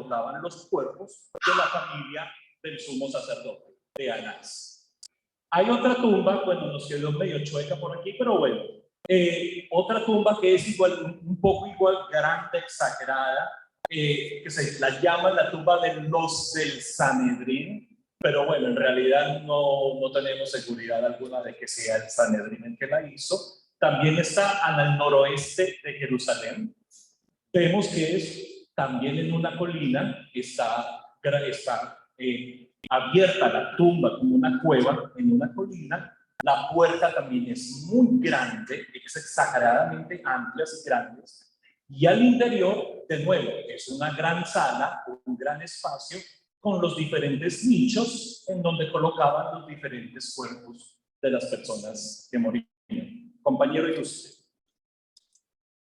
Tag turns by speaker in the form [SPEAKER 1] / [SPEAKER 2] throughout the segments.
[SPEAKER 1] colocaban los cuerpos de la familia del sumo sacerdote, de Anás. Hay otra tumba, bueno, nos quedó medio chueca por aquí, pero bueno, otra tumba que es igual, un poco igual, grande, exagerada, que se la llama la tumba de los del Sanedrín, pero bueno, en realidad no tenemos seguridad alguna de que sea el Sanedrín el que la hizo. También está al noroeste de Jerusalén. Vemos que es también en una colina, está abierta la tumba como una cueva en una colina. La puerta también es muy grande, es exageradamente amplias y grandes. Y al interior, de nuevo, es una gran sala, un gran espacio, con los diferentes nichos en donde colocaban los diferentes cuerpos de las personas que morían. Compañero ilustre.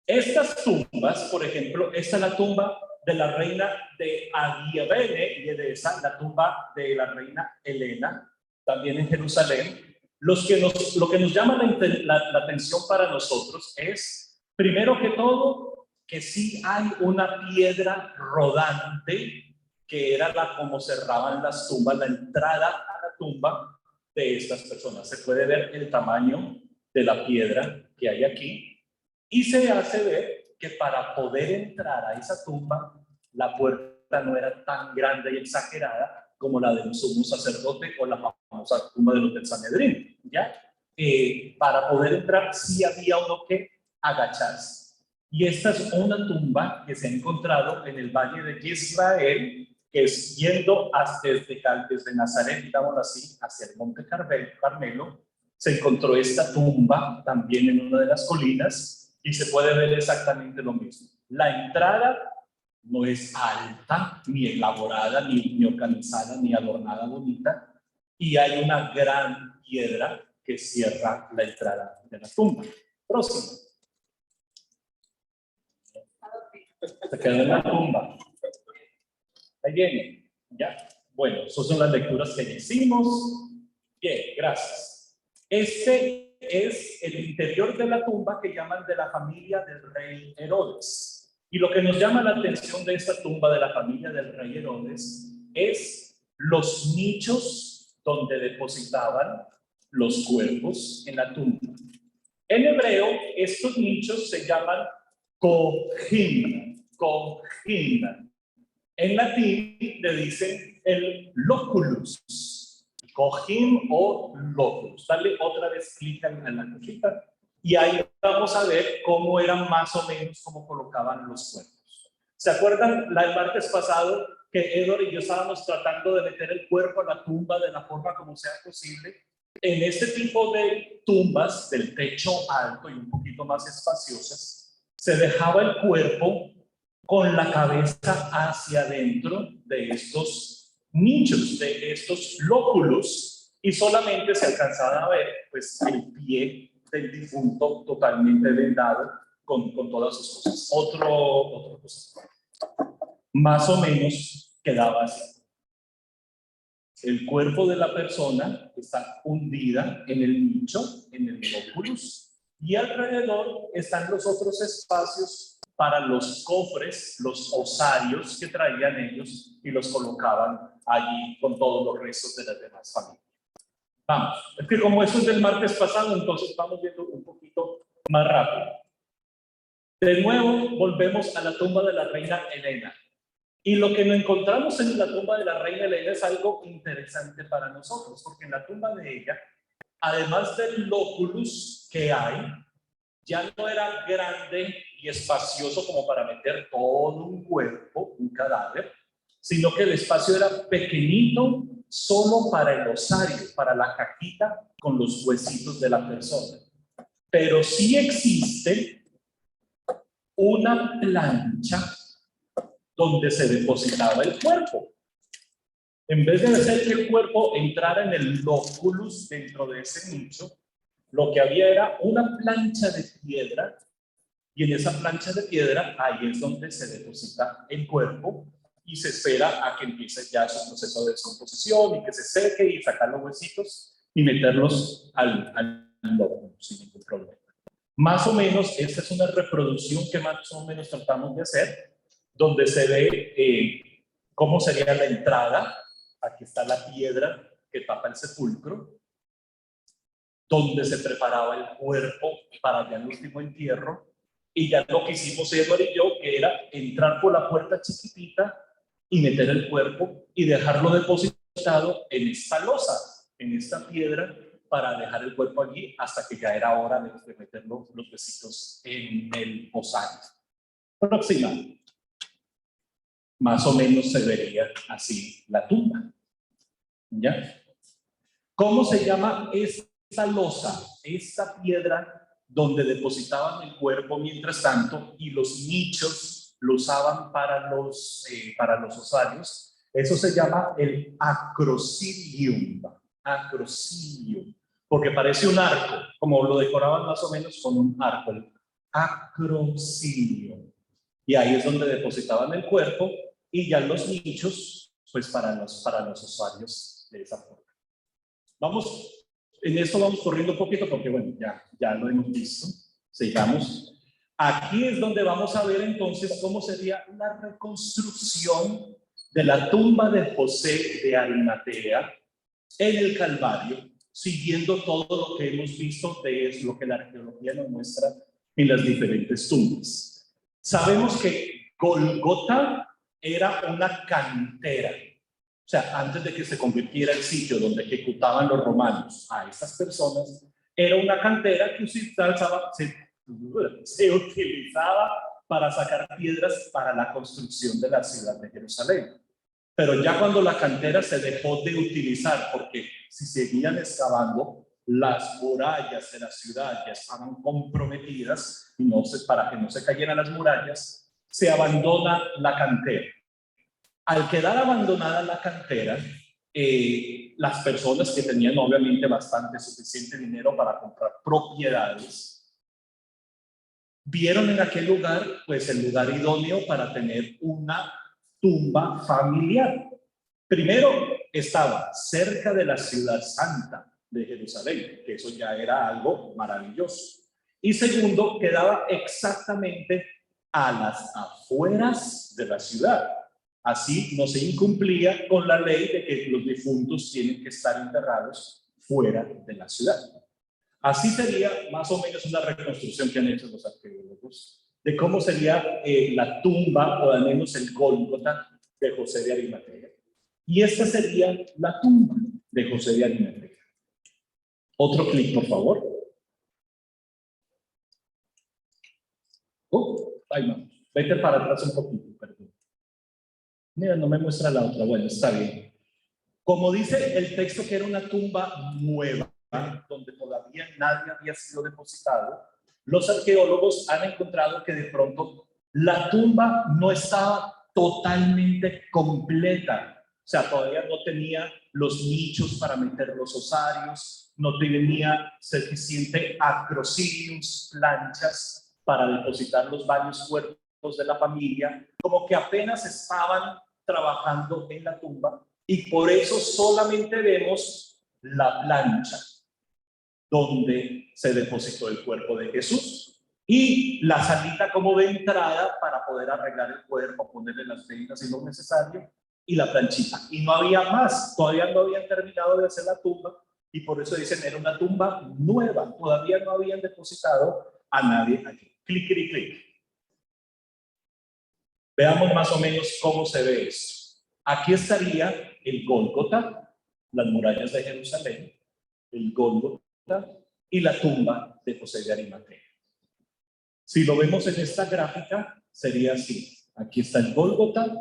[SPEAKER 1] Estas tumbas, por ejemplo, esta es la tumba de la reina de Adiabene y de esa, la tumba de la reina Helena, también en Jerusalén. Lo que nos llama la atención para nosotros es, primero que todo, que sí hay una piedra rodante, que era como cerraban las tumbas, la entrada a la tumba de estas personas. Se puede ver el tamaño de la piedra que hay aquí. Y se hace ver que para poder entrar a esa tumba, la puerta no era tan grande y exagerada como la del sumo sacerdote o la famosa tumba de los del Sanedrín, ¿ya? Para poder entrar sí había uno que agacharse. Y esta es una tumba que se ha encontrado en el valle de Israel, que es yendo desde Nazaret, digámoslo así, hacia el monte Carmelo. Se encontró esta tumba también en una de las colinas, y se puede ver exactamente lo mismo. La entrada no es alta, ni elaborada, ni organizada, ni adornada bonita, y hay una gran piedra que cierra la entrada de la tumba. Próximo. Se quedó en la tumba. Ahí viene. Ya. Bueno, esas son las lecturas que ya hicimos. Bien, gracias. Este es el interior de la tumba que llaman de la familia del rey Herodes. Y lo que nos llama la atención de esta tumba de la familia del rey Herodes es los nichos donde depositaban los cuerpos en la tumba. En hebreo, estos nichos se llaman kohim. En latín le dicen el loculus. Kohim o locus. Dale otra vez clic en la cosita y ahí vamos a ver cómo eran más o menos cómo colocaban los cuerpos. ¿Se acuerdan el martes pasado que Edward y yo estábamos tratando de meter el cuerpo a la tumba de la forma como sea posible? En este tipo de tumbas del techo alto y un poquito más espaciosas, se dejaba el cuerpo con la cabeza hacia adentro de estos nichos, de estos lóculos, y solamente se alcanzaba a ver pues el pie del difunto totalmente vendado con todas sus cosas. Otra cosa. Más o menos quedaba así. El cuerpo de la persona está hundida en el nicho, en el lóculus, y alrededor están los otros espacios para los cofres, los osarios que traían ellos y los colocaban allí con todos los restos de las demás familias. Vamos, es que como eso es del martes pasado, entonces vamos viendo un poquito más rápido. De nuevo, volvemos a la tumba de la reina Helena. Y lo que nos encontramos en la tumba de la reina Helena es algo interesante para nosotros, porque en la tumba de ella, además del lóculus que hay, ya no era grande y espacioso como para meter todo un cuerpo, un cadáver, sino que el espacio era pequeñito solo para el osario, para la cajita con los huesitos de la persona. Pero sí existe una plancha donde se depositaba el cuerpo. En vez de hacer que el cuerpo entrara en el lóculus dentro de ese nicho, lo que había era una plancha de piedra, y en esa plancha de piedra ahí es donde se deposita el cuerpo y se espera a que empiece ya su proceso de descomposición y que se seque y sacar los huesitos y meterlos al lóculus sin ningún problema. Más o menos esta es una reproducción que más o menos tratamos de hacer, donde se ve ¿Cómo sería la entrada? Aquí está la piedra que tapa el sepulcro, donde se preparaba el cuerpo para ya el último entierro. Y ya lo que hicimos Edward y yo, que era entrar por la puerta chiquitita y meter el cuerpo y dejarlo depositado en esta losa, en esta piedra, para dejar el cuerpo allí hasta que ya era hora de meter los besitos en el osario. Próxima. Más o menos se vería así la tumba. ¿Ya? ¿Cómo se llama esta losa, esta piedra donde depositaban el cuerpo mientras tanto y los nichos lo usaban para los osarios? Eso se llama el acrocilium. Acrocilium. Porque parece un arco, como lo decoraban más o menos con un arco. El acrocilium. Y ahí es donde depositaban el cuerpo y ya los nichos, pues para los usuarios de esa forma. En esto vamos corriendo un poquito porque, bueno, ya lo hemos visto. Sigamos. Aquí es donde vamos a ver entonces cómo sería la reconstrucción de la tumba de José de Arimatea en el Calvario, siguiendo todo lo que hemos visto de lo que la arqueología nos muestra en las diferentes tumbas. Sabemos que Golgota era una cantera. O sea, antes de que se convirtiera el sitio donde ejecutaban los romanos a estas personas, era una cantera que se utilizaba para sacar piedras para la construcción de la ciudad de Jerusalén. Pero ya cuando la cantera se dejó de utilizar, porque si seguían excavando, las murallas de la ciudad ya estaban comprometidas, y para que no se cayeran las murallas, se abandona la cantera. Al quedar abandonada la cantera, las personas que tenían obviamente bastante suficiente dinero para comprar propiedades, vieron en aquel lugar, pues el lugar idóneo para tener una tumba familiar. Primero, estaba cerca de la ciudad santa de Jerusalén, que eso ya era algo maravilloso. Y segundo, quedaba exactamente a las afueras de la ciudad. Así no se incumplía con la ley de que los difuntos tienen que estar enterrados fuera de la ciudad. Así sería más o menos una reconstrucción que han hecho los arqueólogos de cómo sería la tumba, o al menos el Gólgota de José de Arimatea. Y esta sería la tumba de José de Arimatea. Otro clic, por favor. Ahí vamos. Vete para atrás un poquito, perdón. Mira, no me muestra la otra. Bueno, está bien. Como dice el texto que era una tumba nueva, donde todavía nadie había sido depositado, los arqueólogos han encontrado que de pronto la tumba no estaba totalmente completa. O sea, todavía no tenía los nichos para meter los osarios, no tenía suficiente acrociliums, planchas para depositar los varios cuerpos de la familia, como que apenas estaban trabajando en la tumba, y por eso solamente vemos la plancha donde se depositó el cuerpo de Jesús y la salita como de entrada para poder arreglar el cuerpo, ponerle las vendas y lo necesario, y la planchita. Y no había más, todavía no habían terminado de hacer la tumba, y por eso dicen era una tumba nueva, todavía no habían depositado a nadie aquí. Clic, clic, clic. Veamos más o menos cómo se ve esto. Aquí estaría el Gólgota, las murallas de Jerusalén, el Gólgota y la tumba de José de Arimatea. Si lo vemos en esta gráfica, sería así. Aquí está el Gólgota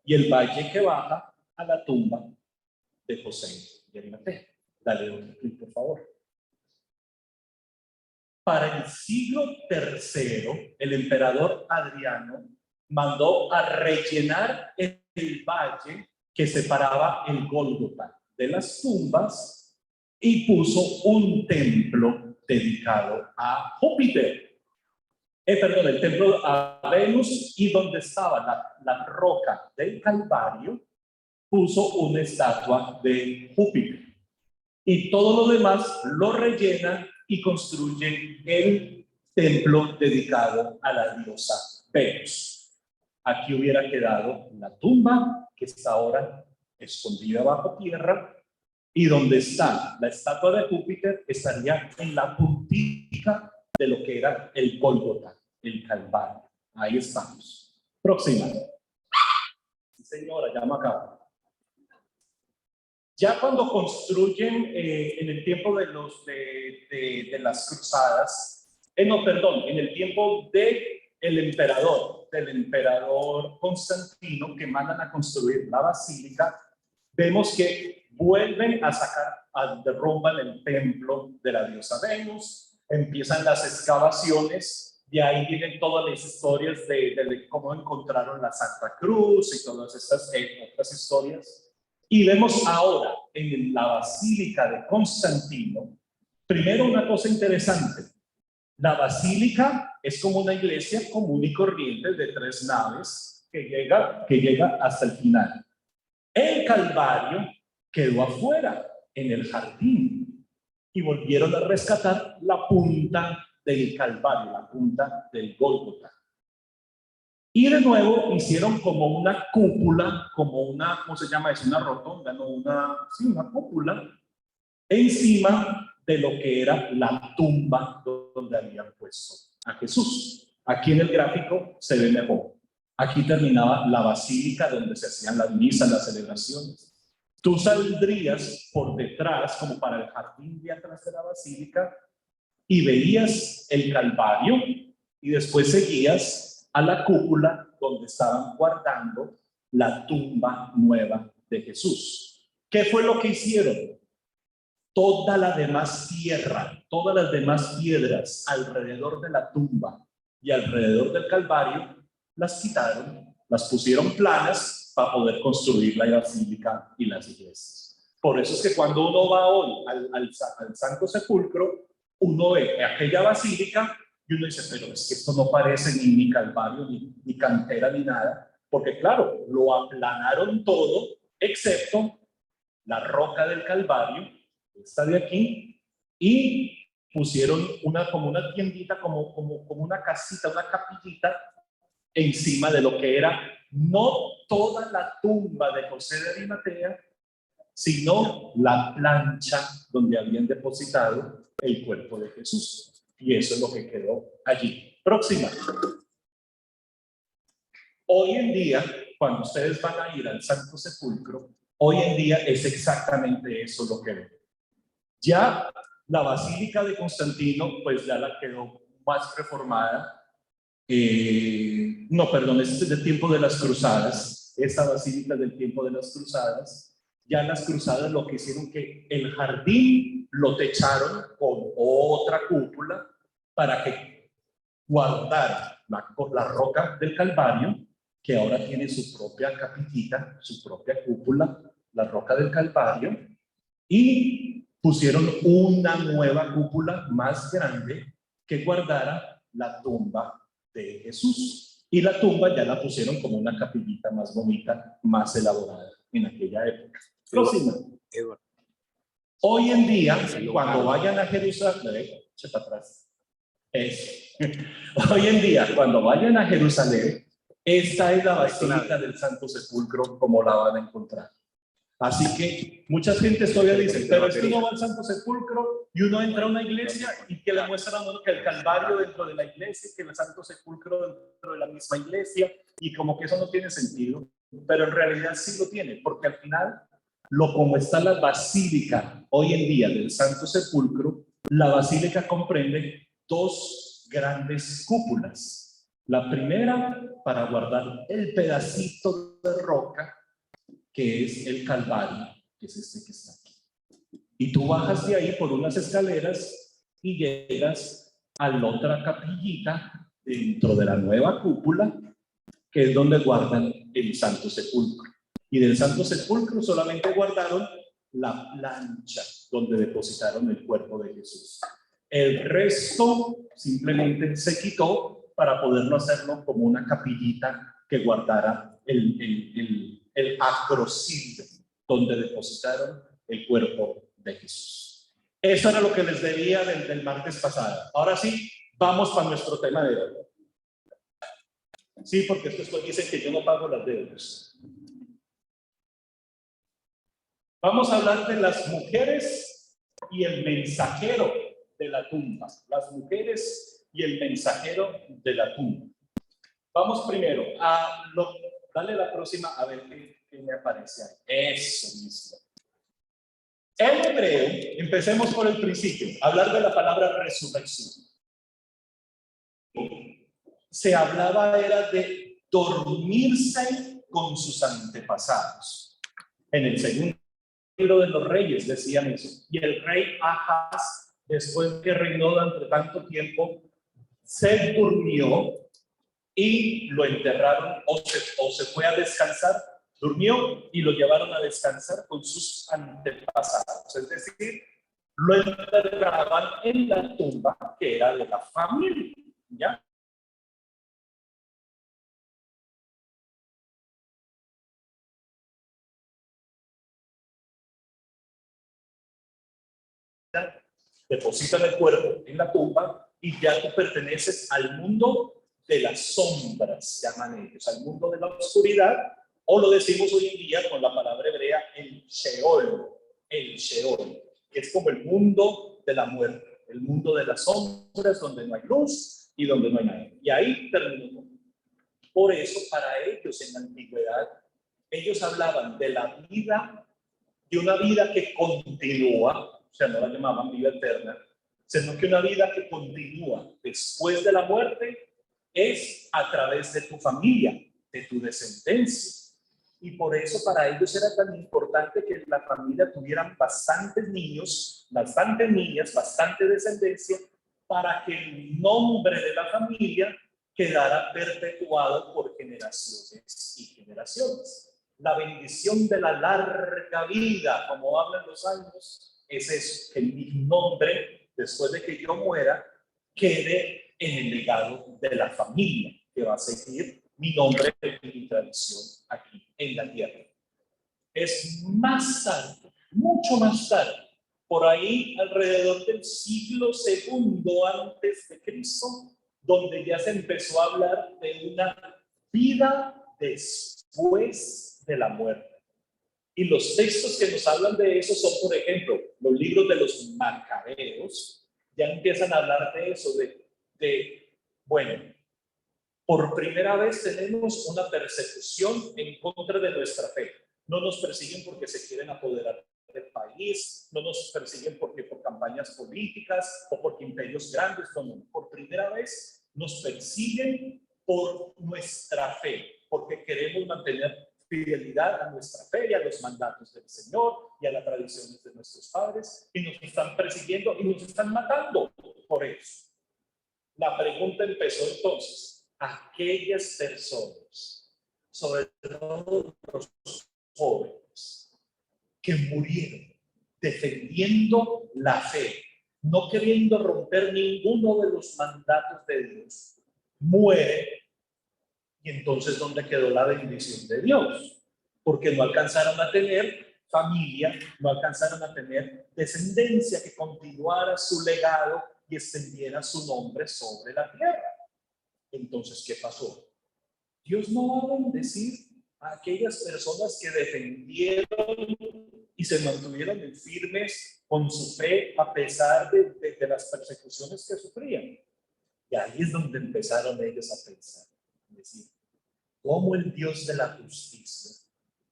[SPEAKER 1] y el valle que baja a la tumba de José de Arimatea. Dale otro clic, por favor. Para el siglo III, el emperador Adriano mandó a rellenar el valle que separaba el Gólgota de las tumbas y puso un templo dedicado a Júpiter. El templo a Venus, y donde estaba la roca del Calvario, puso una estatua de Júpiter. Y todo lo demás lo rellenan y construyen el templo dedicado a la diosa Venus. Aquí hubiera quedado la tumba que está ahora escondida bajo tierra, y donde está la estatua de Júpiter estaría en la puntica de lo que era el Gólgota, el Calvario. Ahí estamos. Próxima. Sí, señora, ya me acabo. Ya cuando construyen en el tiempo de las cruzadas, no, perdón, en el tiempo del emperador Constantino, que mandan a construir la basílica, vemos que vuelven a derrumban el templo de la diosa Venus, empiezan las excavaciones, de ahí vienen todas las historias de cómo encontraron la Santa Cruz y todas estas otras historias. Y vemos ahora en la Basílica de Constantino, primero una cosa interesante. La basílica es como una iglesia común y corriente de 3 naves que llega hasta el final. El Calvario quedó afuera, en el jardín, y volvieron a rescatar la punta del Calvario, la punta del Gólgota. Y de nuevo hicieron como una cúpula, como una, ¿cómo se llama eso? Una rotonda, ¿no? Una cúpula, encima de lo que era la tumba donde habían puesto a Jesús. Aquí en el gráfico se ve mejor. Aquí terminaba la basílica donde se hacían las misas, las celebraciones. Tú saldrías por detrás, como para el jardín de atrás de la basílica, y veías el Calvario, y después seguías a la cúpula donde estaban guardando la tumba nueva de Jesús. ¿Qué fue lo que hicieron? Toda la demás tierra, todas las demás piedras alrededor de la tumba y alrededor del Calvario, las quitaron, las pusieron planas para poder construir la basílica y las iglesias. Por eso es que cuando uno va hoy al Santo Sepulcro, uno ve aquella basílica y uno dice, pero es que esto no parece ni Calvario, ni cantera, ni nada, porque claro, lo aplanaron todo, excepto la roca del Calvario, esta de aquí, y pusieron como una tiendita, como una casita, una capillita, encima de lo que era no toda la tumba de José de Arimatea, sino la plancha donde habían depositado el cuerpo de Jesús. Y eso es lo que quedó allí. Próxima. Hoy en día, cuando ustedes van a ir al Santo Sepulcro, hoy en día es exactamente eso lo que ven. Ya la Basílica de Constantino, pues ya la quedó más reformada. No, perdón, este es del tiempo de las cruzadas. Esta basílica del tiempo de las cruzadas. Ya en las cruzadas lo que hicieron que el jardín lo techaron con otra cúpula para que guardara la roca del Calvario, que ahora tiene su propia capillita, su propia cúpula, la roca del Calvario, y pusieron una nueva cúpula más grande que guardara la tumba de Jesús. Y la tumba ya la pusieron como una capillita más bonita, más elaborada en aquella época. Próxima. Hoy en día, cuando vayan a Jerusalén, echa para atrás. Hoy en día, cuando vayan a Jerusalén, esta es la Basílica del Santo Sepulcro como la van a encontrar. Así que mucha gente todavía dice, pero es que uno va al Santo Sepulcro y uno entra a una iglesia y que le muestran a uno que el Calvario dentro de la iglesia, que el Santo Sepulcro dentro de la misma iglesia, y como que eso no tiene sentido, pero en realidad sí lo tiene, porque al final, como está la basílica hoy en día del Santo Sepulcro, la basílica comprende 2 grandes cúpulas. La primera para guardar el pedacito de roca que es el Calvario, que es este que está aquí. Y tú bajas de ahí por unas escaleras y llegas a la otra capillita dentro de la nueva cúpula, que es donde guardan el Santo Sepulcro. Y del Santo Sepulcro solamente guardaron la plancha donde depositaron el cuerpo de Jesús. El resto simplemente se quitó para poderlo hacerlo como una capillita que guardara el acrocilio donde depositaron el cuerpo de Jesús. Eso era lo que les debía del martes pasado. Ahora sí, vamos para nuestro tema de hoy. Sí, porque después dicen que yo no pago las deudas. Vamos a hablar de las mujeres y el mensajero de la tumba. Las mujeres y el mensajero de la tumba. Vamos primero a dale la próxima a ver qué me aparece ahí. Eso mismo. En hebreo, empecemos por el principio, hablar de la palabra resurrección. Se hablaba era de dormirse con sus antepasados. En el segundo libro de los reyes decían eso. Y el rey Ahaz, después que reinó durante tanto tiempo, se durmió y lo enterraron o se fue a descansar, durmió y lo llevaron a descansar con sus antepasados. Es decir, lo enterraban en la tumba que era de la familia, ¿ya? Depositan el cuerpo en la tumba y ya tú perteneces al mundo de las sombras, llaman ellos, al mundo de la oscuridad, o lo decimos hoy en día con la palabra hebrea, el Sheol, que es como el mundo de la muerte, el mundo de las sombras, donde no hay luz y donde no hay nada. Y ahí terminó. Por eso, para ellos en la antigüedad, ellos hablaban de la vida, de una vida que continúa, o sea, no la llamaban vida eterna, sino que una vida que continúa después de la muerte es a través de tu familia, de tu descendencia. Y por eso para ellos era tan importante que la familia tuvieran bastantes niños, bastantes niñas, bastante descendencia, para que el nombre de la familia quedara perpetuado por generaciones y generaciones. La bendición de la larga vida, como hablan los años, es eso, que mi nombre, después de que yo muera, quede en el legado de la familia, que va a seguir mi nombre y mi tradición aquí en la tierra. Es más tarde, mucho más tarde, por ahí alrededor del siglo II antes de Cristo, donde ya se empezó a hablar de una vida después de la muerte. Y los textos que nos hablan de eso son, por ejemplo, los libros de los Macabeos, ya empiezan a hablar de eso, bueno, por primera vez tenemos una persecución en contra de nuestra fe. No nos persiguen porque se quieren apoderar del país, no nos persiguen porque por campañas políticas o porque imperios grandes, no. Por primera vez nos persiguen por nuestra fe, porque queremos mantener fidelidad a nuestra fe y a los mandatos del Señor y a las tradiciones de nuestros padres, y nos están persiguiendo y nos están matando por eso. La pregunta empezó entonces. Aquellas personas, sobre todo los jóvenes, que murieron defendiendo la fe, no queriendo romper ninguno de los mandatos de Dios, mueren. Y entonces, ¿dónde quedó la bendición de Dios? Porque no alcanzaron a tener familia, no alcanzaron a tener descendencia que continuara su legado y extendiera su nombre sobre la tierra. Entonces, ¿qué pasó? Dios no va a bendecir a aquellas personas que defendieron y se mantuvieron firmes con su fe a pesar de las persecuciones que sufrían. Y ahí es donde empezaron ellos a pensar, es decir, ¿cómo el Dios de la justicia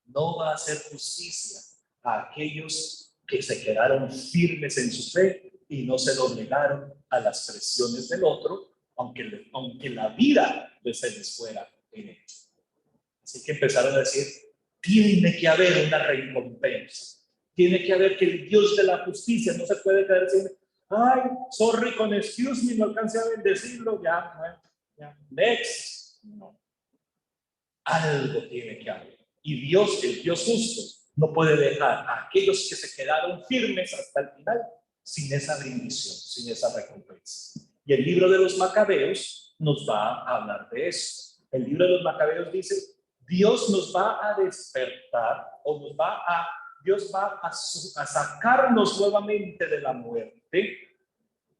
[SPEAKER 1] no va a hacer justicia a aquellos que se quedaron firmes en su fe y no se doblegaron a las presiones del otro, aunque la vida se les fuera en hecho? Así que empezaron a decir, tiene que haber una recompensa, tiene que haber que el Dios de la justicia no se puede quedar diciendo, ay, sorry, con excuse me, no alcancé a bendecirlo, ya, next. No. Algo tiene que haber. Y Dios, el Dios justo, no puede dejar a aquellos que se quedaron firmes hasta el final sin esa bendición, sin esa recompensa. Y el libro de los Macabeos nos va a hablar de eso. El libro de los Macabeos dice, Dios nos va a despertar, o Dios va a sacarnos nuevamente de la muerte,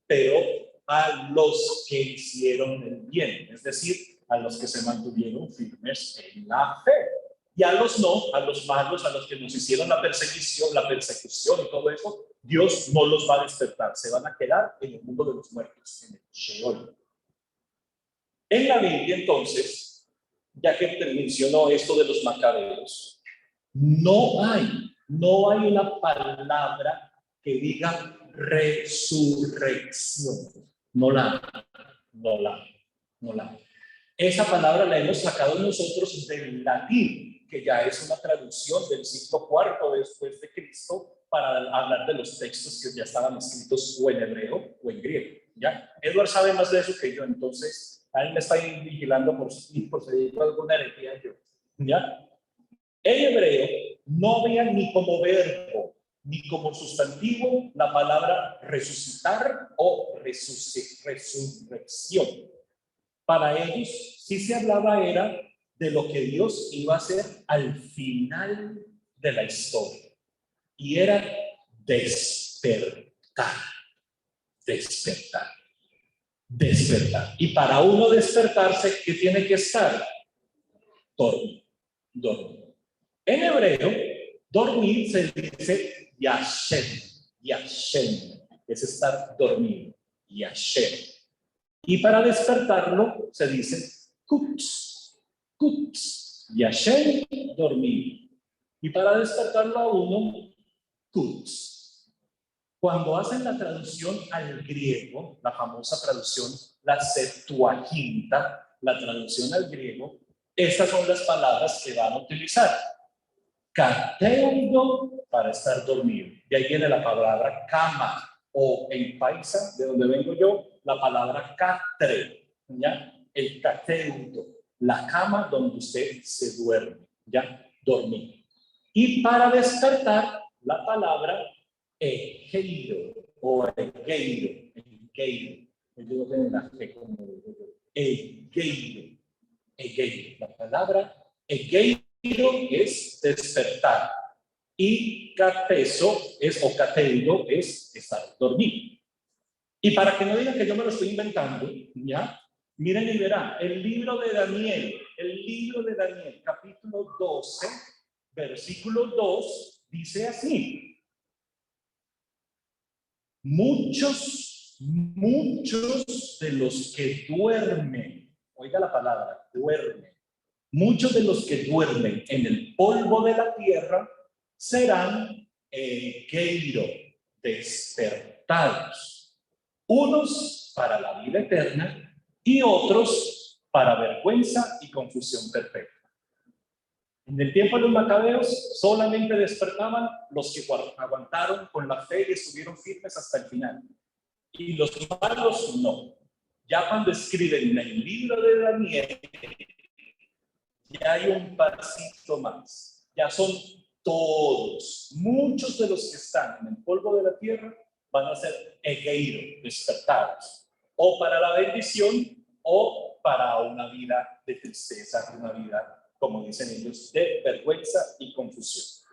[SPEAKER 1] pero a los que hicieron el bien, es decir, a los que se mantuvieron firmes en la fe. Y a los no, a los malos, a los que nos hicieron la persecución y todo eso, Dios no los va a despertar. Se van a quedar en el mundo de los muertos, en el Sheol. En la Biblia, entonces, ya que te mencionó esto de los macabeos, no hay una palabra que diga resurrección. No la hay. Esa palabra la hemos sacado nosotros del latín, que ya es una traducción del siglo IV después de Cristo, para hablar de los textos que ya estaban escritos o en hebreo o en griego. ¿Ya? Edward sabe más de eso que yo, entonces a él me está vigilando por si digo alguna herejía yo. ¿Ya? En hebreo no había ni como verbo ni como sustantivo la palabra resucitar o resurrección. Para ellos sí se hablaba era de lo que Dios iba a hacer al final de la historia. Y era despertar. Y para uno despertarse, ¿qué tiene que estar? Dormir. En hebreo, dormir se dice yashen, es estar dormido, yashen. Y para despertarlo se dice kuts, yashen, dormir. Y para despertarlo a uno, kuts. Cuando hacen la traducción al griego, la famosa traducción, la Septuaginta, la traducción al griego, estas son las palabras que van a utilizar. Cateudo, para estar dormido. De ahí viene la palabra cama, o en paisa, de donde vengo yo, la palabra catre, ¿ya? El cateudo, la cama donde usted se duerme, ¿ya? Dormir. Y para despertar, la palabra egeiro, o egeiro. Yo no tengo una G como egeiro. La palabra egeiro es despertar y cateso o cateido es estar dormido. Y para que no digan que yo me lo estoy inventando, ¿ya? Miren y verán, el libro de Daniel, capítulo 12, versículo 2, dice así: muchos de los que duermen, oiga la palabra, duermen, muchos de los que duermen en el polvo de la tierra serán egeiro, despertados, unos para la vida eterna y otros para vergüenza y confusión perpetua. En el tiempo de los macabeos solamente despertaban los que aguantaron con la fe y estuvieron firmes hasta el final. Y los malos no. Ya cuando escriben en el libro de Daniel, ya hay un pasito más. Ya son todos, muchos de los que están en el polvo de la tierra van a ser egeiro, despertados, o para la bendición o para una vida de tristeza, una vida, como dicen ellos, de vergüenza y confusión.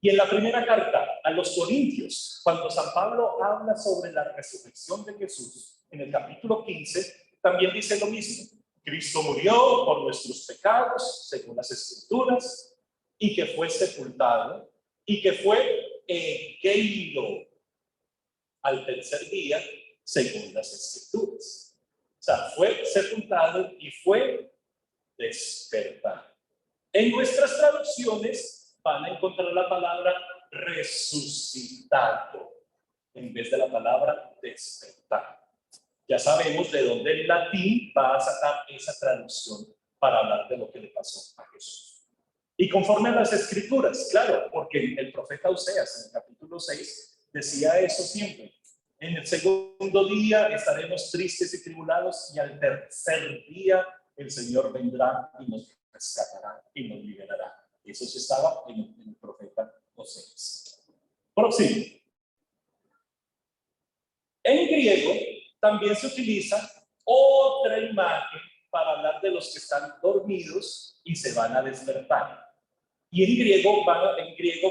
[SPEAKER 1] Y en la primera carta a los Corintios, cuando San Pablo habla sobre la resurrección de Jesús, en el capítulo 15, también dice lo mismo. Cristo murió por nuestros pecados, según las Escrituras, y que fue sepultado, y que fue egeiro al tercer día, según las Escrituras. O sea, fue sepultado y fue despertado. En nuestras traducciones van a encontrar la palabra resucitado en vez de la palabra despertado. Ya sabemos de dónde el latín va a sacar esa traducción para hablar de lo que le pasó a Jesús. Y conforme a las Escrituras, claro, porque el profeta Oseas en el capítulo 6 decía eso siempre. En el segundo día estaremos tristes y tribulados, y al tercer día el Señor vendrá y nos rescatará y nos liberará. Eso se estaba en el profeta Oseas. Próximo. En griego también se utiliza otra imagen para hablar de los que están dormidos y se van a despertar. Y en griego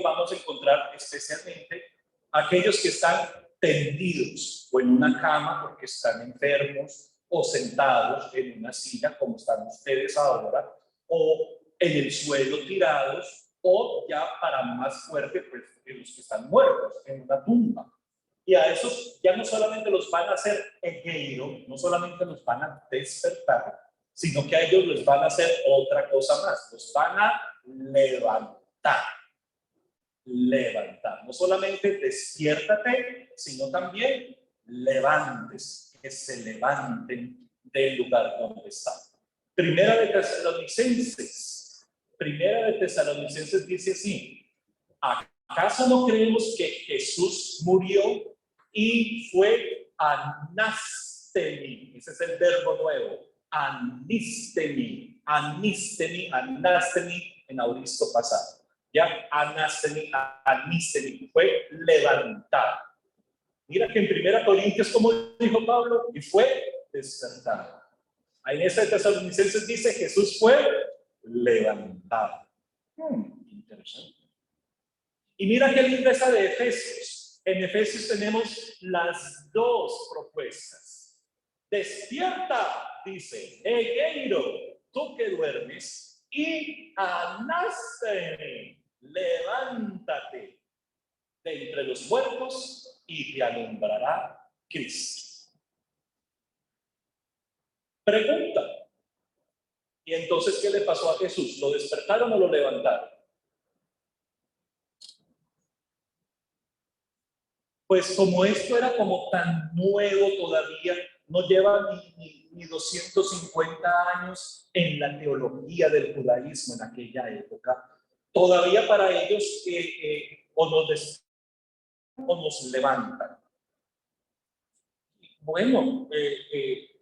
[SPEAKER 1] vamos a encontrar especialmente aquellos que están tendidos o en una cama porque están enfermos, o sentados en una silla como están ustedes ahora, o en el suelo tirados, o ya para más fuerte, pues los que están muertos en una tumba. Y a esos ya no solamente los van a hacer egeiro, no solamente los van a despertar, sino que a ellos les van a hacer otra cosa más, los van a levantar. Levantar, no solamente despiértate, sino también levantes, que se levanten del lugar donde están. Primera de Tesalonicenses dice así: ¿acaso no creemos que Jesús murió y fue anastemi? Ese es el verbo nuevo, anistemi, en auristo pasado. Ya, anastemi, fue levantado. Mira que en 1 Corintios, como dijo Pablo, y fue despertado. Ahí en esta de Tesalonicenses dice: Jesús fue levantado. Interesante. Y mira qué linda esa de Efesios. En Efesios tenemos las dos propuestas. Despierta, dice, egeiro, tú que duermes, y anastemi, levántate de entre los muertos y te alumbrará Cristo. Pregunta: ¿y entonces qué le pasó a Jesús? ¿Lo despertaron o lo levantaron? Pues como esto era como tan nuevo todavía, no lleva ni 250 años en la teología del judaísmo en aquella época, todavía para ellos o nos despiertan o nos levantan. Bueno,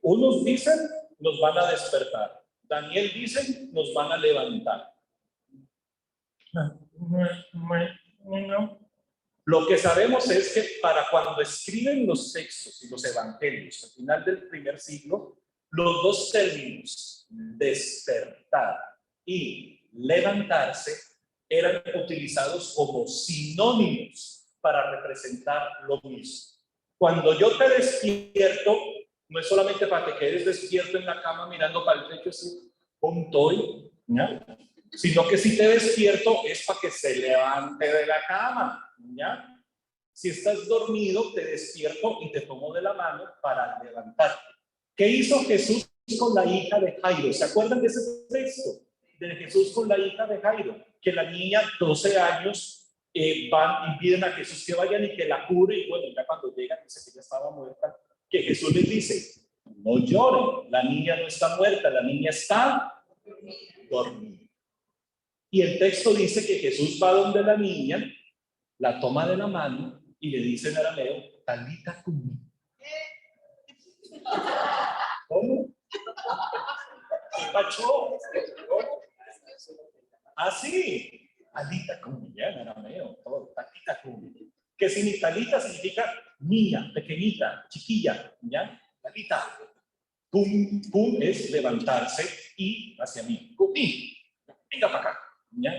[SPEAKER 1] unos dicen nos van a despertar, Daniel dice nos van a levantar. Lo que sabemos es que para cuando escriben los textos y los evangelios al final del primer siglo, los dos términos, despertar y levantarse, eran utilizados como sinónimos para representar lo mismo. Cuando yo te despierto, no es solamente para que quedes despierto en la cama mirando para el techo así, punto, ¿no? Sino que si te despierto es para que se levante de la cama, ¿ya? Si estás dormido, te despierto y te tomo de la mano para levantarte. ¿Qué hizo Jesús con la hija de Jairo? ¿Se acuerdan de ese texto? De Jesús con la hija de Jairo, que la niña, 12 años, impiden a Jesús que vayan y que la cure, y bueno, ya cuando llega, dice que ya estaba muerta, que Jesús les dice: no lloren, la niña no está muerta, la niña está dormida. Y el texto dice que Jesús va donde la niña, la toma de la mano y le dice en arameo: talita cumi. ¿Cómo? ¿Qué pacho? Así, talita cumi, ya en arameo, todo, talita cumi. ¿Qué significa? Talita significa niña, pequeñita, chiquilla, ¿ya? Talita. Cum es levantarse y hacia mí. Cumi, venga para acá, ¿ya?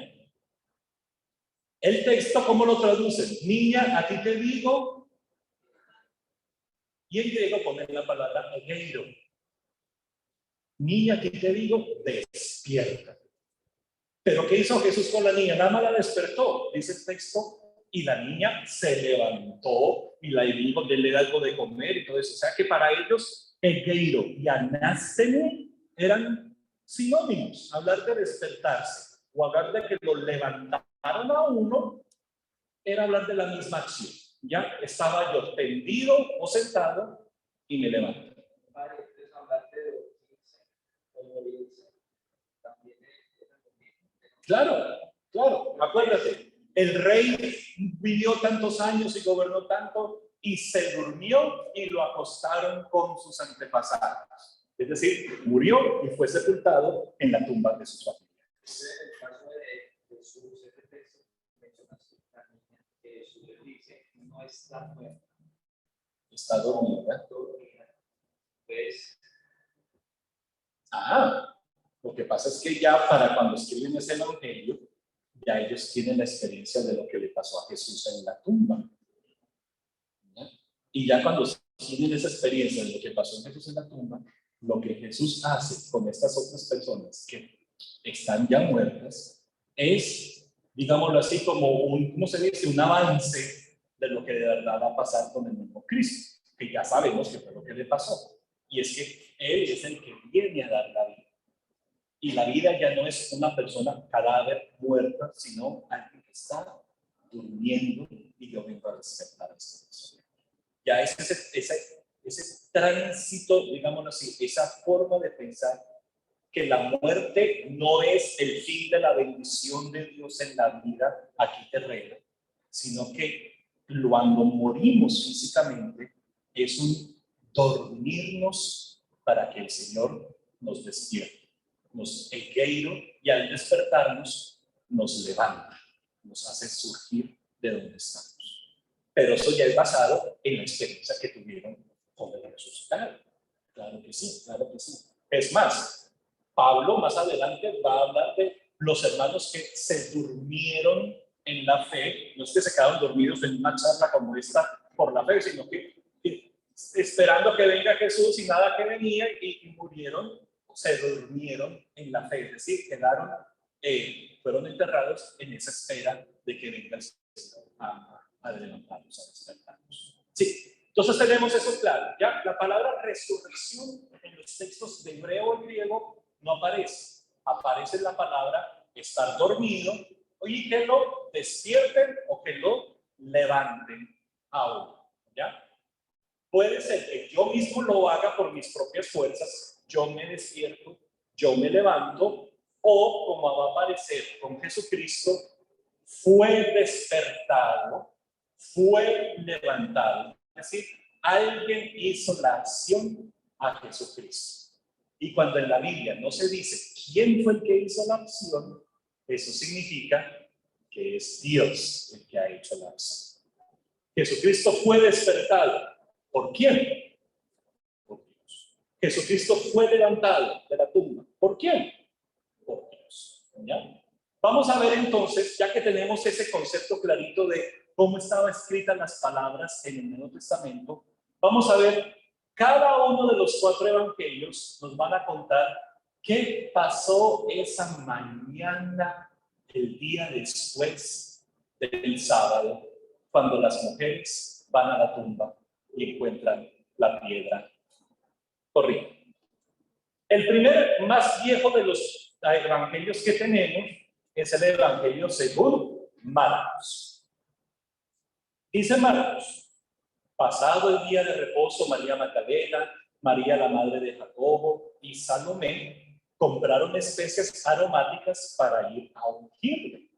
[SPEAKER 1] El texto, ¿cómo lo traducen? Niña, a ti te digo. Y en griego ponen la palabra egeiro. Niña, a ti te digo, despierta. Pero ¿qué hizo Jesús con la niña? Nada más la despertó, dice el texto, y la niña se levantó y le dijo de le da algo de comer y todo eso. O sea que para ellos, egeiro y anastemi eran sinónimos. Hablar de despertarse o hablar de que lo levantaron a uno era hablar de la misma acción. Ya estaba yo tendido o sentado y me levanté. Claro, acuérdate, el rey vivió tantos años y gobernó tanto y se durmió y lo acostaron con sus antepasados. Es decir, murió y fue sepultado en la tumba de sus familiares. En el caso de Jesús, este texto menciona que Jesús le dice: no está muerta, está dormida. Pues, lo que pasa es que ya para cuando escriben ese evangelio, ya ellos tienen la experiencia de lo que le pasó a Jesús en la tumba. ¿Ya? Y ya cuando tienen esa experiencia de lo que pasó en Jesús en la tumba, lo que Jesús hace con estas otras personas que están ya muertas, es, digámoslo así, como un, ¿cómo se dice? Un avance de lo que de verdad va a pasar con el mismo Cristo, que ya sabemos que fue lo que le pasó. Y es que Él es el que viene a dar la vida. Y la vida ya no es una persona cadáver muerta, sino alguien que está durmiendo y yo vengo a despertar a esta persona. Ya es ese tránsito, digámoslo así, esa forma de pensar que la muerte no es el fin de la bendición de Dios en la vida aquí terrena, sino que cuando morimos físicamente es un dormirnos para que el Señor nos despierte, nos equeiro y al despertarnos nos levanta, nos hace surgir de donde estamos. Pero eso ya es basado en la experiencia que tuvieron con el resucitado. Claro que sí, claro que sí. Es más, Pablo más adelante va a hablar de los hermanos que se durmieron en la fe, no es que se quedaron dormidos en una charla como esta por la fe, sino que esperando que venga Jesús y nada que venía y murieron, se durmieron en la fe, es decir, quedaron, fueron enterrados en esa espera de que venga el Señor a levantarnos, a despertarnos. Sí, entonces tenemos eso claro. Ya la palabra resurrección en los textos de hebreo y griego no aparece. Aparece la palabra estar dormido y que lo despierten o que lo levanten aún. ¿Ya? Puede ser que yo mismo lo haga por mis propias fuerzas, yo me despierto, yo me levanto, o como va a aparecer con Jesucristo, fue despertado, fue levantado. Es decir, alguien hizo la acción a Jesucristo. Y cuando en la Biblia no se dice quién fue el que hizo la acción, eso significa que es Dios el que ha hecho la acción. Jesucristo fue despertado. ¿Por quién? Por Dios. Jesucristo fue levantado de la tumba. ¿Por quién? Por Dios. ¿Ya? Vamos a ver entonces, ya que tenemos ese concepto clarito de cómo estaban escritas las palabras en el Nuevo Testamento, vamos a ver cada uno de los 4 evangelios nos van a contar qué pasó esa mañana, el día después del sábado, cuando las mujeres van a la tumba y encuentran la piedra corrida. El primer más viejo de los evangelios que tenemos es el evangelio según Marcos. Dice Marcos: pasado el día de reposo, María Magdalena, María la madre de Jacobo y Salomé compraron especias aromáticas para ir a ungirle.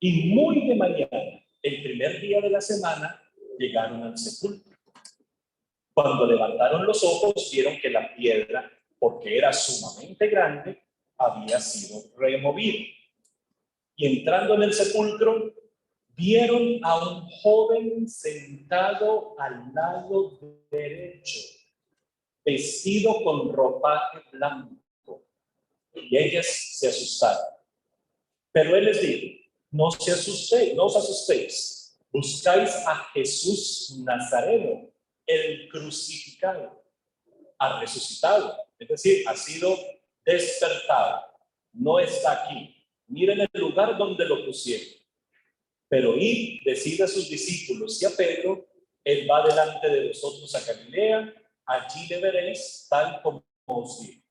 [SPEAKER 1] Y muy de mañana, el primer día de la semana, llegaron al sepulcro. Cuando levantaron los ojos, vieron que la piedra, porque era sumamente grande, había sido removida. Y entrando en el sepulcro, vieron a un joven sentado al lado derecho, vestido con ropaje blanco. Y ellas se asustaron. Pero él les dijo: no se asustéis, no os asustéis. Buscáis a Jesús Nazareno, el crucificado. Ha resucitado, es decir, ha sido despertado. No está aquí. Miren el lugar donde lo pusieron. Pero id, decid a sus discípulos y a Pedro: él va delante de vosotros a Galilea, allí le veréis tal como os digo.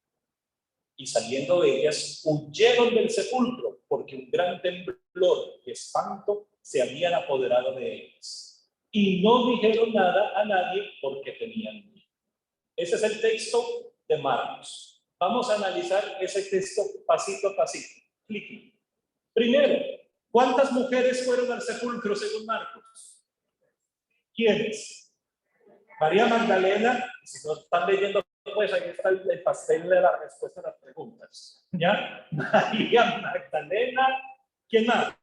[SPEAKER 1] Y saliendo ellas, huyeron del sepulcro, porque un gran temblor y espanto se habían apoderado de ellas. Y no dijeron nada a nadie porque tenían miedo. Ese es el texto de Marcos. Vamos a analizar ese texto pasito a pasito. Clic. Primero, ¿cuántas mujeres fueron al sepulcro según Marcos? ¿Quiénes? María Magdalena. Si no están leyendo, pues ahí está el pastel de la respuesta a las preguntas. ¿Ya? María Magdalena. ¿Quién más?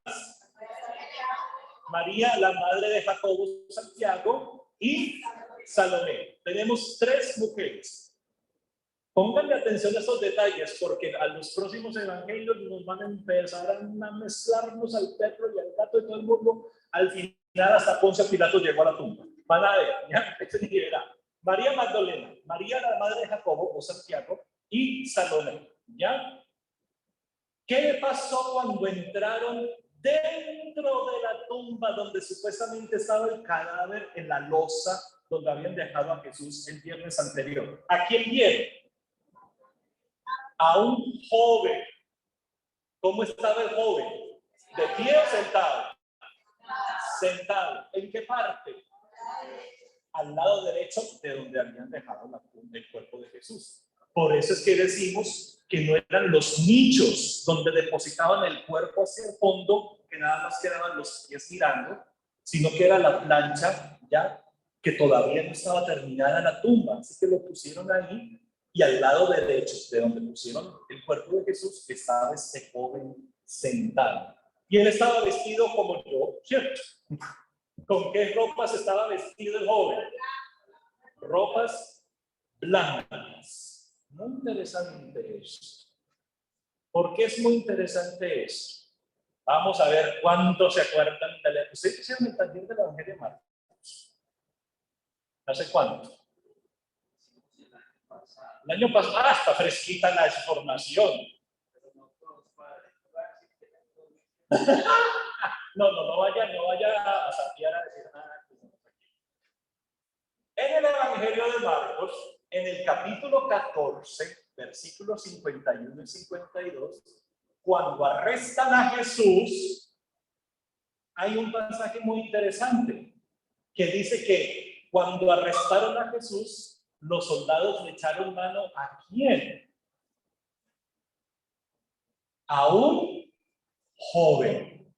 [SPEAKER 1] María, la madre de Jacobo, Santiago y Salomé. Tenemos 3 mujeres. Pónganle atención a estos detalles, porque a los próximos evangelios nos van a empezar a mezclarnos al perro y al gato de todo el mundo. Al final hasta Poncio Pilato llegó a la tumba. Van a ver, ya, María Magdalena, María la madre de Jacobo o Santiago y Salomé. ¿Ya? ¿Qué pasó cuando entraron dentro de la tumba donde supuestamente estaba el cadáver en la losa donde habían dejado a Jesús el viernes anterior? ¿A quién vieron? A un joven. ¿Cómo estaba el joven? ¿De pie o sentado? Sentado. ¿En qué parte? Al lado derecho de donde habían dejado el cuerpo de Jesús. Por eso es que decimos que no eran los nichos donde depositaban el cuerpo hacia el fondo, que nada más quedaban los pies mirando, sino que era la plancha, ya que todavía no estaba terminada la tumba, así que lo pusieron ahí, y al lado derecho de donde pusieron el cuerpo de Jesús estaba este joven sentado. Y él estaba vestido como yo, ¿cierto? ¿Con qué ropas estaba vestido el joven? Ropas blancas. Muy interesante esto. ¿Por qué es muy interesante esto? Vamos a ver cuántos se acuerdan de la... ¿Ustedes hicieron el taller del Evangelio de Marcos? ¿Hace cuánto? El año pasado. Ah, está fresquita la información. No vaya a saquear a decir nada. En el Evangelio de Marcos, en el capítulo 14, versículos 51 y 52, cuando arrestan a Jesús, hay un pasaje muy interesante que dice que cuando arrestaron a Jesús, los soldados le echaron mano ¿a quién? A un joven.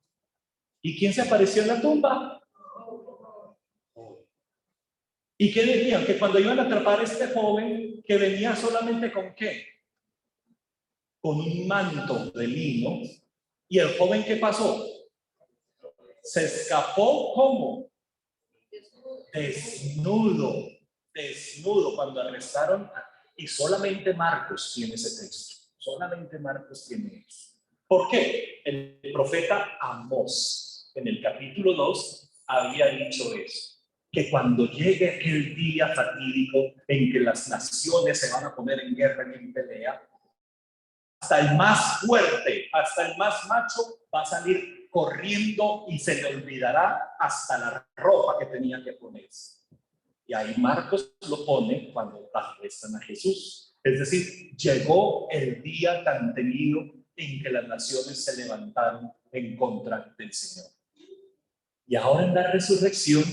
[SPEAKER 1] ¿Y quién se apareció en la tumba? ¿Y qué decían? Que cuando iban a atrapar a este joven, que venía solamente ¿con qué? Con un manto de lino. ¿Y el joven qué pasó? Se escapó ¿cómo? Desnudo cuando arrestaron. Y solamente Marcos tiene ese texto. Solamente Marcos tiene eso. ¿Por qué? El profeta Amós, en el capítulo 2, había dicho eso. Que cuando llegue aquel día fatídico en que las naciones se van a poner en guerra y en pelea, hasta el más fuerte, hasta el más macho va a salir corriendo y se le olvidará hasta la ropa que tenía que ponerse. Y ahí Marcos lo pone cuando arrestan a Jesús. Es decir, llegó el día tan temido en que las naciones se levantaron en contra del Señor. Y ahora en la resurrección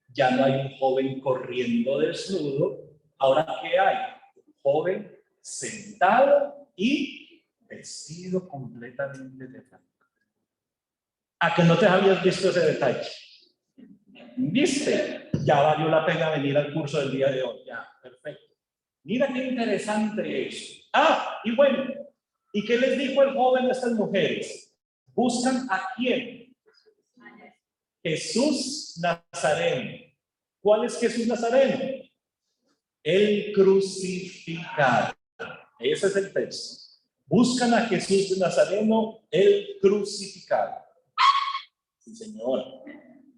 [SPEAKER 1] ya no hay un joven corriendo desnudo. Ahora, ¿qué hay? Un joven sentado y vestido completamente de blanco. ¿A que no te habías visto ese detalle? ¿Viste? Ya valió la pena venir al curso del día de hoy. Ya, perfecto. Mira qué interesante es. Ah, y bueno, ¿y qué les dijo el joven a estas mujeres? ¿Buscan a quién? Jesús Nazareno. ¿Cuál es Jesús Nazareno? El crucificado. Ese es el texto. Buscan a Jesús Nazareno, el crucificado. Sí, Señor.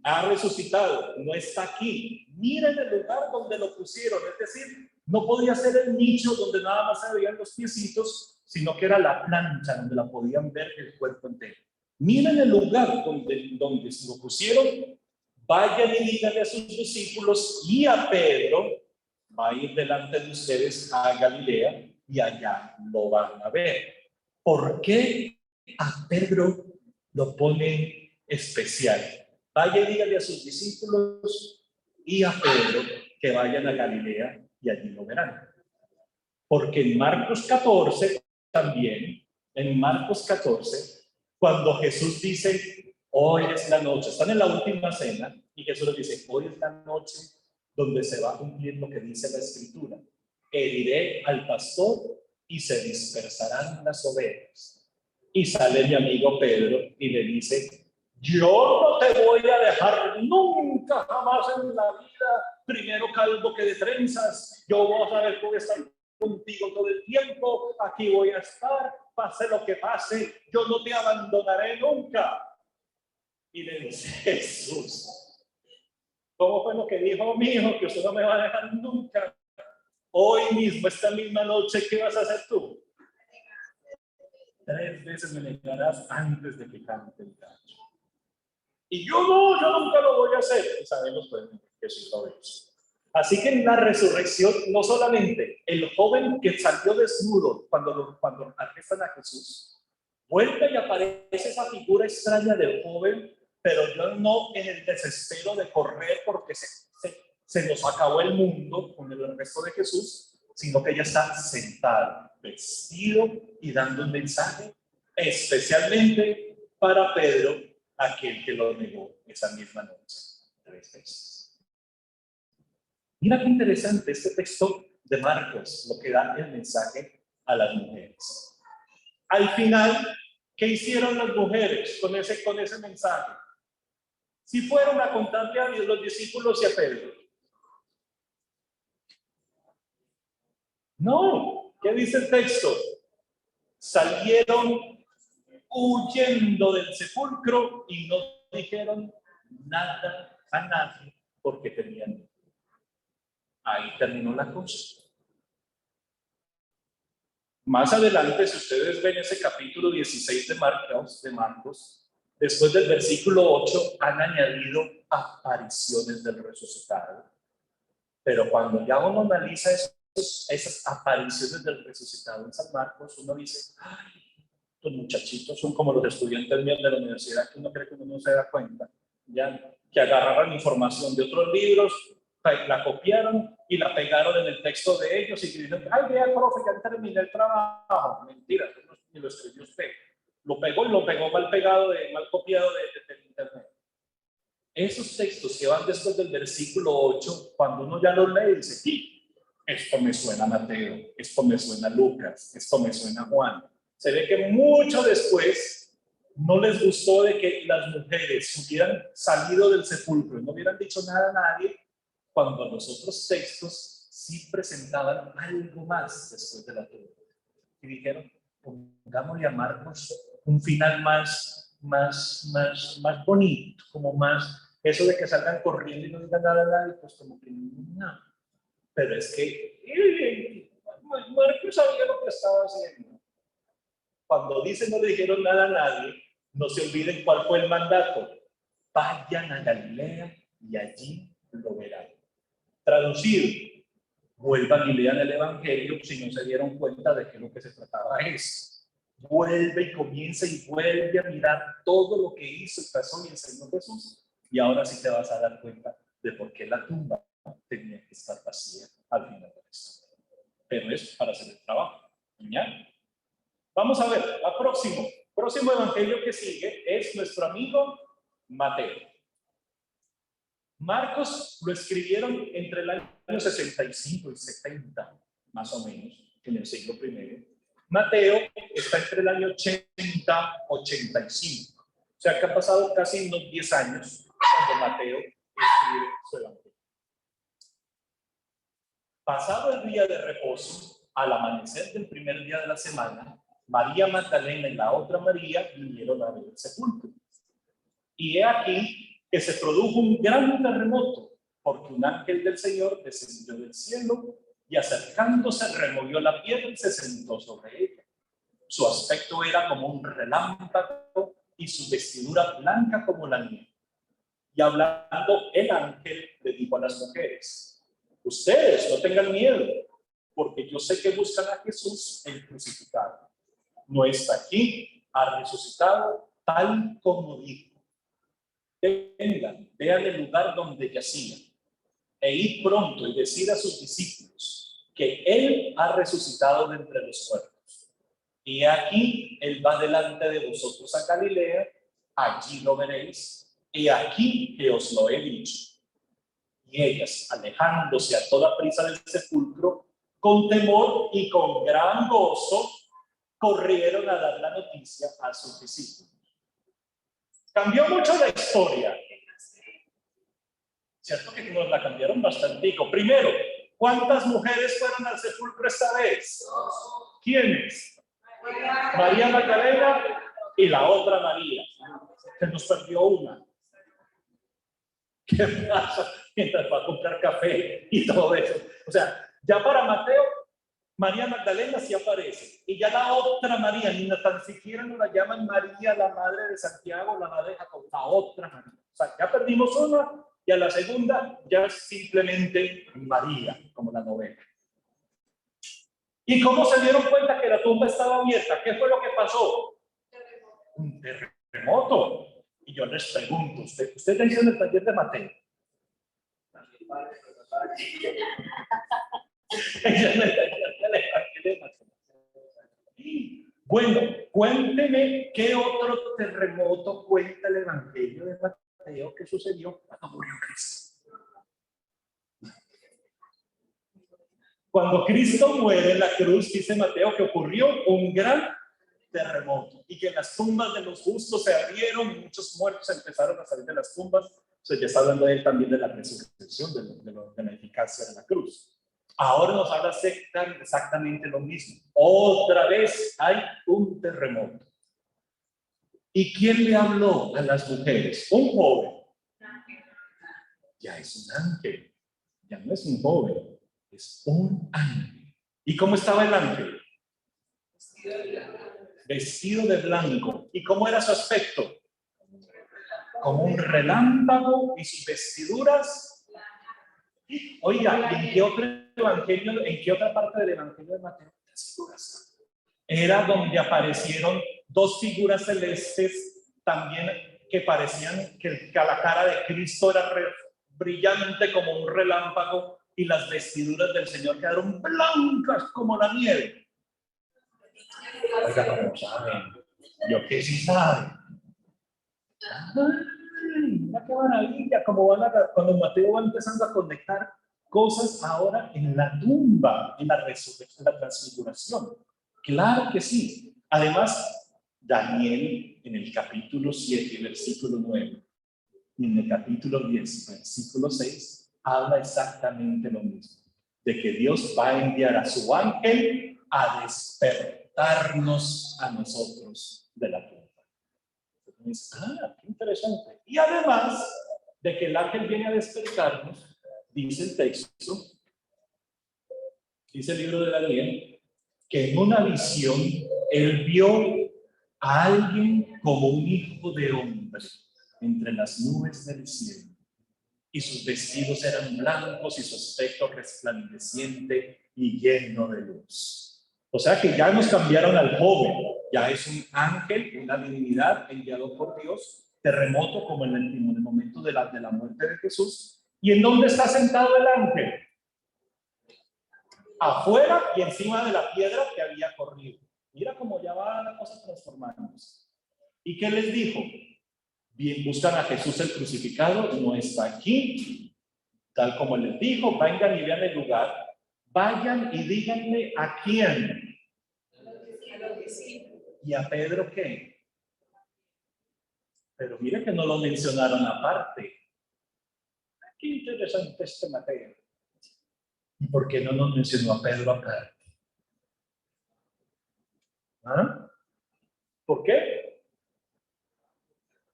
[SPEAKER 1] Ha resucitado, no está aquí. Miren el lugar donde lo pusieron. Es decir, no podía ser el nicho donde nada más se veían los piecitos, sino que era la plancha donde la podían ver el cuerpo entero. Miren el lugar donde lo pusieron. Vayan y díganle a sus discípulos y a Pedro, va a ir delante de ustedes a Galilea y allá lo van a ver. ¿Por qué a Pedro lo ponen especial? Vaya y díganle a sus discípulos y a Pedro que vayan a Galilea y allí lo verán. Porque en Marcos 14 también, en Marcos 14, cuando Jesús dice, hoy es la noche, están en la última cena y Jesús les dice, hoy es la noche donde se va a cumplir lo que dice la Escritura. Heriré al pastor y se dispersarán las ovejas. Y sale mi amigo Pedro y le dice, yo no te voy a dejar nunca, jamás en la vida, primero calvo que de trenzas, yo voy a saber que voy a estar contigo todo el tiempo, aquí voy a estar, pase lo que pase, yo no te abandonaré nunca. Y le dice Jesús, ¿cómo fue lo que dijo mi hijo? Que usted no me va a dejar nunca. Hoy mismo, esta misma noche, ¿qué vas a hacer tú? 3 veces me negarás antes de que cante el gallo. Y yo nunca lo voy a hacer. Y sabemos pues, que sí lo es. Así que en la resurrección, no solamente el joven que salió desnudo cuando arrestan a Jesús, vuelve y aparece esa figura extraña del joven, pero yo no en el desespero de correr porque se nos acabó el mundo con el arresto de Jesús, sino que ella está sentada, vestido y dando un mensaje especialmente para Pedro, aquel que lo negó esa misma noche 3 veces. Mira qué interesante este texto de Marcos, lo que da el mensaje a las mujeres. Al final, ¿qué hicieron las mujeres con ese mensaje? Si fueron a contarle a los discípulos y a Pedro. No, ¿qué dice el texto? Salieron huyendo del sepulcro y no dijeron nada a nadie porque tenían miedo. Ahí terminó la cosa. Más adelante, si ustedes ven ese capítulo 16 de Marcos, después del versículo 8, han añadido apariciones del resucitado. Pero cuando ya uno analiza esas apariciones del resucitado en San Marcos, uno dice, ay, los muchachitos son como los estudiantes míos de la universidad, que uno cree que uno no se da cuenta, ya que agarraron información de otros libros, la copiaron y la pegaron en el texto de ellos y dijeron, ay, vea, profe, ya terminé el trabajo. Mentira, ni lo escribió usted. Lo pegó y lo pegó mal pegado, mal copiado de internet. Esos textos que van después del versículo 8, cuando uno ya los lee, dice, sí, esto me suena a Mateo, esto me suena a Lucas, esto me suena a Juan. Se ve que mucho después no les gustó de que las mujeres hubieran salido del sepulcro y no hubieran dicho nada a nadie, cuando los otros textos sí presentaban algo más después de la tumba. Y dijeron, pongámosle a Marcos un final más bonito, como más, eso de que salgan corriendo y no digan nada a nadie, pues como que no. Pero es que Marcos sabía lo que estaba haciendo. Cuando dice no le dijeron nada a nadie, no se olviden cuál fue el mandato. Vayan a Galilea y allí lo verán. Traducido, vuelvan y lean el Evangelio si no se dieron cuenta de que lo que se trataba es. Vuelve y comienza y vuelve a mirar todo lo que hizo y pasó y enseñó Jesús. Y ahora sí te vas a dar cuenta de por qué la tumba tenía que estar vacía al final de esto. Pero es para hacer el trabajo. ¿Ya? Vamos a ver, próximo evangelio que sigue es nuestro amigo Mateo. Marcos lo escribieron entre el año 65 y 70, más o menos, en el siglo I. Mateo está entre el año 80 y 85. O sea que ha pasado casi unos 10 años cuando Mateo escribe su evangelio. Pasado el día de reposo, al amanecer del primer día de la semana, María Magdalena y la otra María vinieron a ver el sepulcro. Y he aquí que se produjo un gran terremoto, porque un ángel del Señor descendió del cielo y acercándose removió la piedra y se sentó sobre ella. Su aspecto era como un relámpago y su vestidura blanca como la nieve. Y hablando el ángel le dijo a las mujeres, ustedes no tengan miedo, porque yo sé que buscan a Jesús el crucificado. No está aquí, ha resucitado tal como dijo. Vengan, vean el lugar donde yacía, e id pronto y decid a sus discípulos que Él ha resucitado de entre los muertos. Y aquí Él va delante de vosotros a Galilea, allí lo veréis, y aquí que os lo he dicho. Y ellas, alejándose a toda prisa del sepulcro, con temor y con gran gozo, corrieron a dar la noticia a sus discípulos. Cambió mucho la historia. Cierto que nos la cambiaron bastantico. Primero, ¿cuántas mujeres fueron al sepulcro esta vez? ¿Quiénes? María Magdalena y la otra María. Se nos perdió una. ¿Qué pasa? Mientras va a comprar café y todo eso. O sea, ya para Mateo María Magdalena sí aparece. Y ya la otra María, ni tan siquiera nos la llaman María, la madre de Santiago, la madre de Jacob, la otra María. O sea, ya perdimos una y a la segunda ya es simplemente María, como la novela. ¿Y cómo se dieron cuenta que la tumba estaba abierta? ¿Qué fue lo que pasó? Un terremoto. Y yo les pregunto, ¿usted está en el taller de Mateo? Bueno, cuénteme qué otro terremoto cuenta el Evangelio de Mateo que sucedió cuando murió Cristo. Cuando Cristo muere en la cruz, dice Mateo que ocurrió un gran terremoto y que las tumbas de los justos se abrieron y muchos muertos empezaron a salir de las tumbas. Entonces ya está hablando de él también de la resurrección, de la eficacia de la cruz. Ahora nos habla exactamente lo mismo. Otra vez hay un terremoto. ¿Y quién le habló a las mujeres? Un joven. Ya es un ángel. Ya no es un joven, es un ángel. ¿Y cómo estaba el ángel? Vestido de blanco. ¿Y cómo era su aspecto? Como un relámpago y sus vestiduras. Oiga, ¿en qué otro evangelio, en qué otra parte del evangelio de Mateo? Era donde aparecieron dos figuras celestes también que parecían que a la cara de Cristo era brillante como un relámpago y las vestiduras del Señor quedaron blancas como la nieve. Oiga, ¿cómo saben? Yo que sí sabe. Mira qué maravilla, como cuando Mateo va empezando a conectar cosas ahora en la tumba, en la resurrección, en la transfiguración. Claro que sí. Además, Daniel en el capítulo 7, versículo 9, y en el capítulo 10, versículo 6, habla exactamente lo mismo, de que Dios va a enviar a su ángel a despertarnos a nosotros de la tumba. Entonces, qué interesante. Y además de que el ángel viene a despertarnos, dice el texto, dice el libro de Daniel, que en una visión él vio a alguien como un hijo de hombre entre las nubes del cielo, y sus vestidos eran blancos y su aspecto resplandeciente y lleno de luz. O sea que ya nos cambiaron al joven, ya es un ángel, una divinidad enviado por Dios, terremoto como en el momento de la muerte de Jesús. ¿Y en dónde está sentado el ángel? Afuera y encima de la piedra que había corrido. Mira cómo ya va la cosa transformándose. ¿Y qué les dijo? Bien, buscan a Jesús el crucificado, no está aquí, tal como les dijo, vengan y vean el lugar, vayan y díganle a quién. ¿Y a Pedro qué? Pero mire que no lo mencionaron aparte. Qué interesante este Mateo. ¿Y por qué no nos mencionó a Pedro aparte? ¿Ah? ¿Por qué?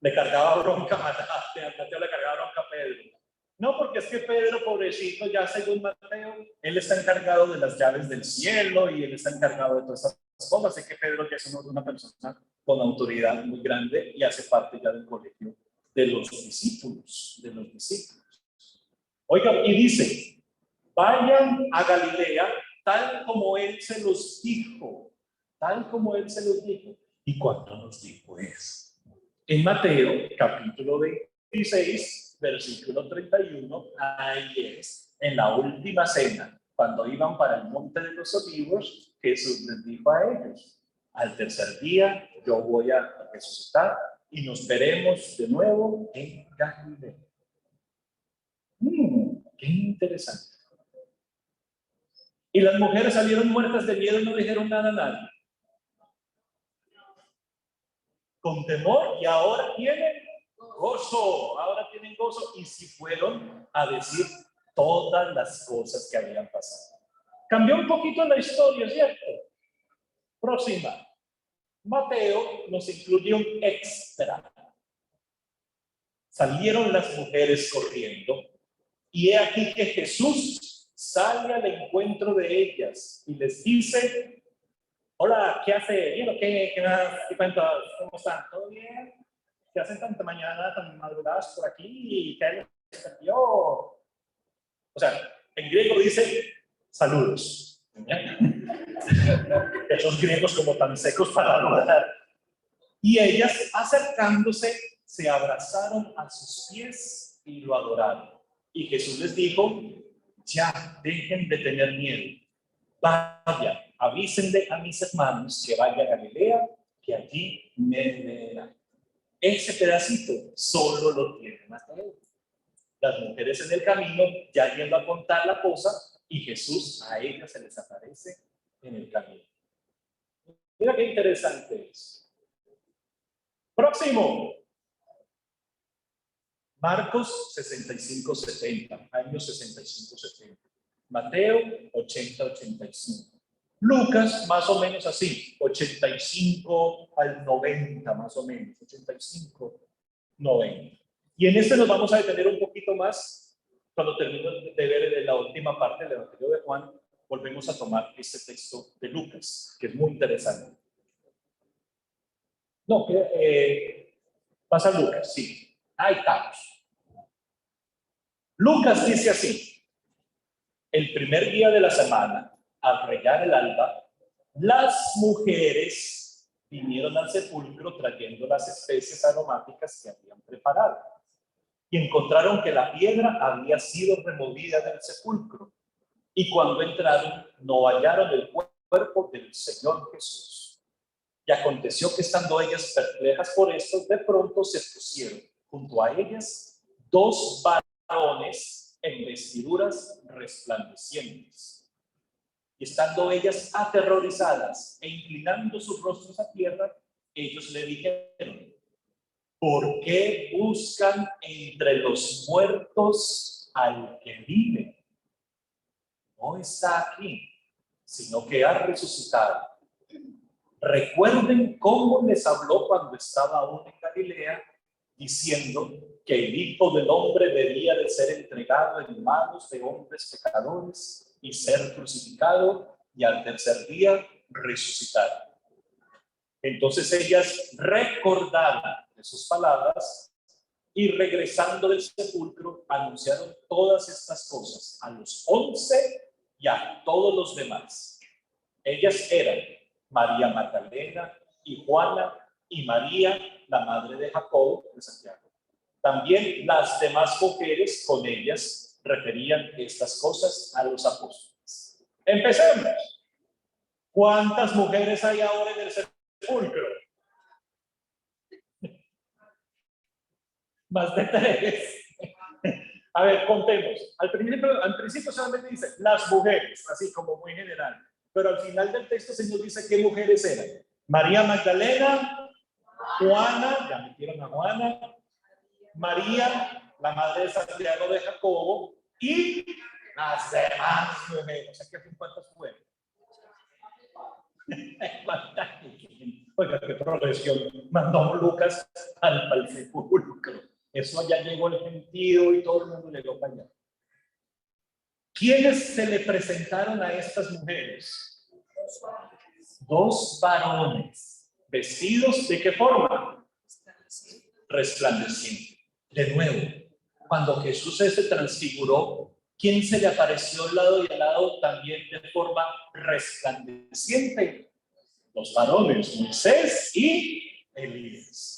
[SPEAKER 1] Le cargaba bronca a Mateo, le cargaba bronca a Pedro. No, porque es que Pedro, pobrecito, ya según Mateo, él está encargado de las llaves del cielo y él está encargado de todas esas cosas. Sé que Pedro ya es una persona con autoridad muy grande y hace parte ya del colegio de los discípulos, Oiga, y dice, vayan a Galilea tal como él se los dijo, tal como él se los dijo. ¿Y cuánto nos dijo eso? En Mateo, capítulo 26, versículo 31, ahí es, en la última cena, cuando iban para el monte de los olivos, Jesús les dijo a ellos, al tercer día yo voy a resucitar y nos veremos de nuevo en Galilea. Qué interesante. Y las mujeres salieron muertas de miedo y no dijeron nada a nadie. Con temor, y ahora tienen gozo, y si fueron a decir todas las cosas que habían pasado. Cambió un poquito la historia, ¿cierto? Próxima. Mateo nos incluye un extra. Salieron las mujeres corriendo y he aquí que Jesús sale al encuentro de ellas y les dice: hola, ¿qué hace? ¿Bien o qué? ¿Qué más? ¿Qué cuentas? ¿Cómo están? ¿Todo bien? ¿Qué hacen tanta mañana, tan madrugadas por aquí? ¿Y qué les perdió? O sea, en griego dice saludos. Esos griegos como tan secos para saludar. Y ellas, acercándose, se abrazaron a sus pies y lo adoraron. Y Jesús les dijo: ya, dejen de tener miedo. Vaya, avísenle a mis hermanos que vaya a Galilea, que allí me verán. Ese pedacito solo lo tiene Mateo. Las mujeres en el camino, ya yendo a contar la cosa, y Jesús a ellas se les aparece en el camino. Mira qué interesante es. Próximo. Marcos 65-70, años 65-70. Mateo 80-85. Lucas más o menos así, 85 al 90 más o menos, 85-90. Y en este nos vamos a detener un poquito más cuando termino de ver la última parte del Evangelio de Juan. Volvemos a tomar este texto de Lucas, que es muy interesante. No, pasa Lucas, sí. Ahí estamos. Lucas dice así: el primer día de la semana, al rayar el alba, las mujeres vinieron al sepulcro trayendo las especies aromáticas que habían preparado. Y encontraron que la piedra había sido removida del sepulcro. Y cuando entraron, no hallaron el cuerpo del Señor Jesús. Y aconteció que, estando ellas perplejas por esto, de pronto se pusieron junto a ellas dos varones en vestiduras resplandecientes. Y estando ellas aterrorizadas e inclinando sus rostros a tierra, ellos le dijeron: ¿por qué buscan entre los muertos al que vive? No está aquí, sino que ha resucitado. Recuerden cómo les habló cuando estaba aún en Galilea, diciendo que el Hijo del Hombre debía de ser entregado en manos de hombres pecadores y ser crucificado, y al tercer día resucitar. Entonces ellas recordaron de sus palabras, y regresando del sepulcro anunciaron todas estas cosas a los 11 y a todos los demás. Ellas eran María Magdalena y Juana y María, la madre de Jacobo de Santiago. También las demás mujeres con ellas referían estas cosas a los apóstoles. Empecemos. ¿Cuántas mujeres hay ahora en el sepulcro? Más de 3. A ver, contemos. Al principio solamente dice las mujeres, así como muy general. Pero al final del texto se nos dice qué mujeres eran. María Magdalena, Juana, ya metieron a Juana, María, la madre de Santiago de Jacobo, y las demás mujeres. O sea, ¿cuántas fueron? Oiga, qué progresión mandó Lucas al sepulcro. Eso ya llegó el gentío y todo el mundo llegó para allá. ¿Quiénes se le presentaron a estas mujeres? Dos varones. ¿Vestidos de qué forma? Resplandeciente. De nuevo, cuando Jesús se transfiguró, ¿quién se le apareció al lado y al lado también de forma resplandeciente? Los varones, Moisés y Elías.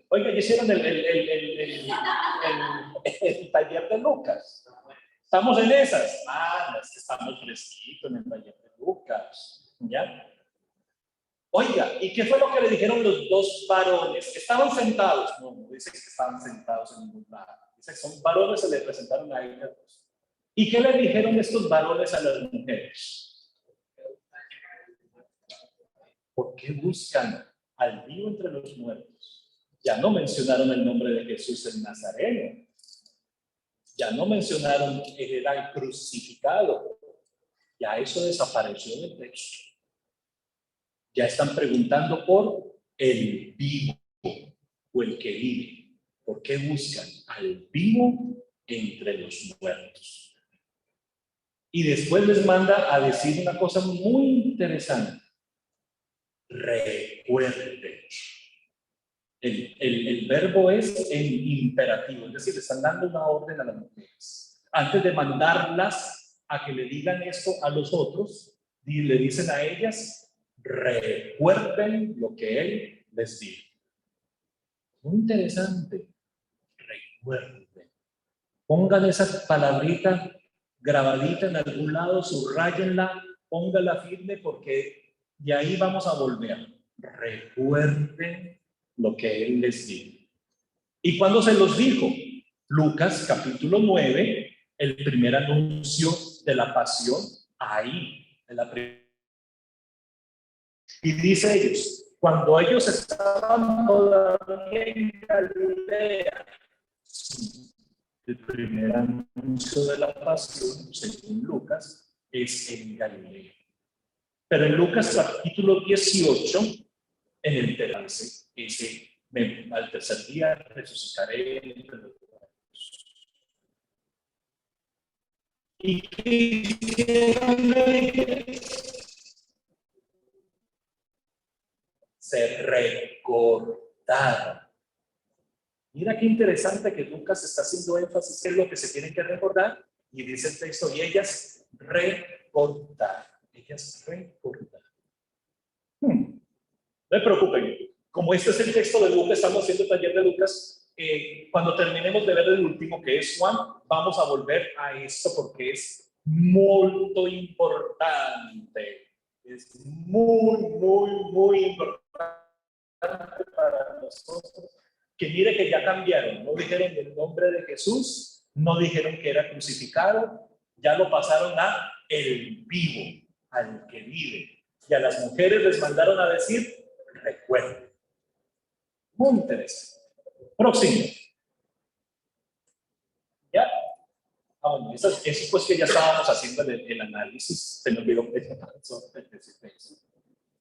[SPEAKER 1] Oiga, ya hicieron el taller de Lucas. Estamos en esas. Es que estamos fresquitos en el taller de Lucas. ¿Ya? Oiga, ¿y qué fue lo que le dijeron los dos varones? Estaban sentados. No dice que estaban sentados en ningún lado. Dice que son varones, se le presentaron a ellos dos. ¿Y qué le dijeron estos varones a las mujeres? ¿Por qué buscan al vivo entre los muertos? Ya no mencionaron el nombre de Jesús el Nazareno. Ya no mencionaron que era crucificado. Ya eso desapareció del texto. Ya están preguntando por el vivo o el que vive. ¿Por qué buscan al vivo entre los muertos? Y después les manda a decir una cosa muy interesante. Recuerden. El verbo es en imperativo, es decir, le están dando una orden a las mujeres. Antes de mandarlas a que le digan esto a los otros, le dicen a ellas, recuerden lo que él les dijo. Muy interesante. Recuerden. Pongan esa palabrita grabadita en algún lado, subrayenla, póngala firme porque de ahí vamos a volver. Recuerden lo que él les dijo. ¿Y cuándo se los dijo? Lucas capítulo 9, el primer anuncio de la pasión, ahí, en la primera. Y dice ellos, cuando ellos estaban todavía en Galilea, el primer anuncio de la pasión, según Lucas, es en Galilea. Pero en Lucas capítulo 18, en el tercer, dice, al tercer día resucitaré entre los muertos. ¿Y qué hicieron ellos? Se recordaron. Mira qué interesante que Lucas está haciendo énfasis en lo que se tiene que recordar y dice el texto, y ellas recordaron. Ellas recordaron. No se preocupen, como este es el texto de Lucas, estamos haciendo el taller de Lucas, cuando terminemos de ver el último que es Juan, vamos a volver a esto porque es muy importante. Es muy importante para nosotros. Que mire que ya cambiaron, no dijeron el nombre de Jesús, no dijeron que era crucificado, ya lo pasaron a el vivo, al que vive. Y a las mujeres les mandaron a decir, recuerden. Muy interesante. Próximo. ¿Ya? Bueno, eso pues que ya estábamos haciendo el análisis, se nos olvidó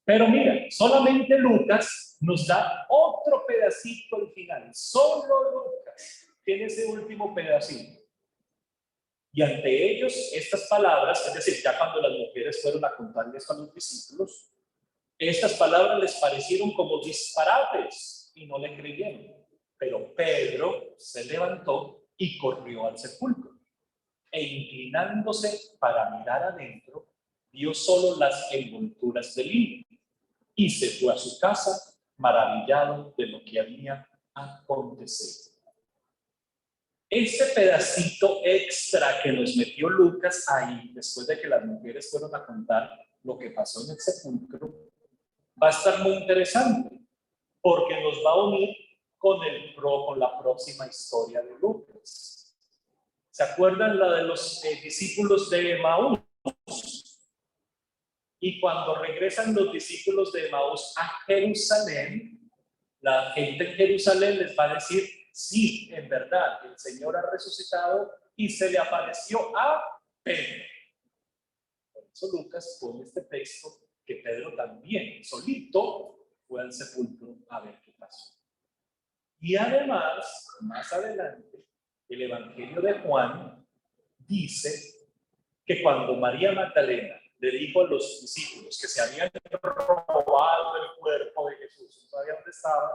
[SPEAKER 1] pero mira, solamente Lucas nos da otro pedacito al final. Solo Lucas tiene ese último pedacito. Y ante ellos, estas palabras, es decir, ya cuando las mujeres fueron a contarles a los discípulos, estas palabras les parecieron como disparates y no le creyeron. Pero Pedro se levantó y corrió al sepulcro. E inclinándose para mirar adentro, vio solo las envolturas de lino. Y se fue a su casa maravillado de lo que había acontecido. Ese pedacito extra que nos metió Lucas ahí, después de que las mujeres fueron a contar lo que pasó en el sepulcro, va a estar muy interesante, porque nos va a unir con la próxima historia de Lucas. ¿Se acuerdan la de los discípulos de Emaús? Y cuando regresan los discípulos de Emaús a Jerusalén, la gente en Jerusalén les va a decir, sí, en verdad, el Señor ha resucitado y se le apareció a Pedro. Por eso Lucas pone este texto que Pedro también, solito, fue al sepulcro a ver qué pasó. Y además, más adelante, el Evangelio de Juan dice que cuando María Magdalena le dijo a los discípulos que se habían robado el cuerpo de Jesús, no sabía dónde estaba,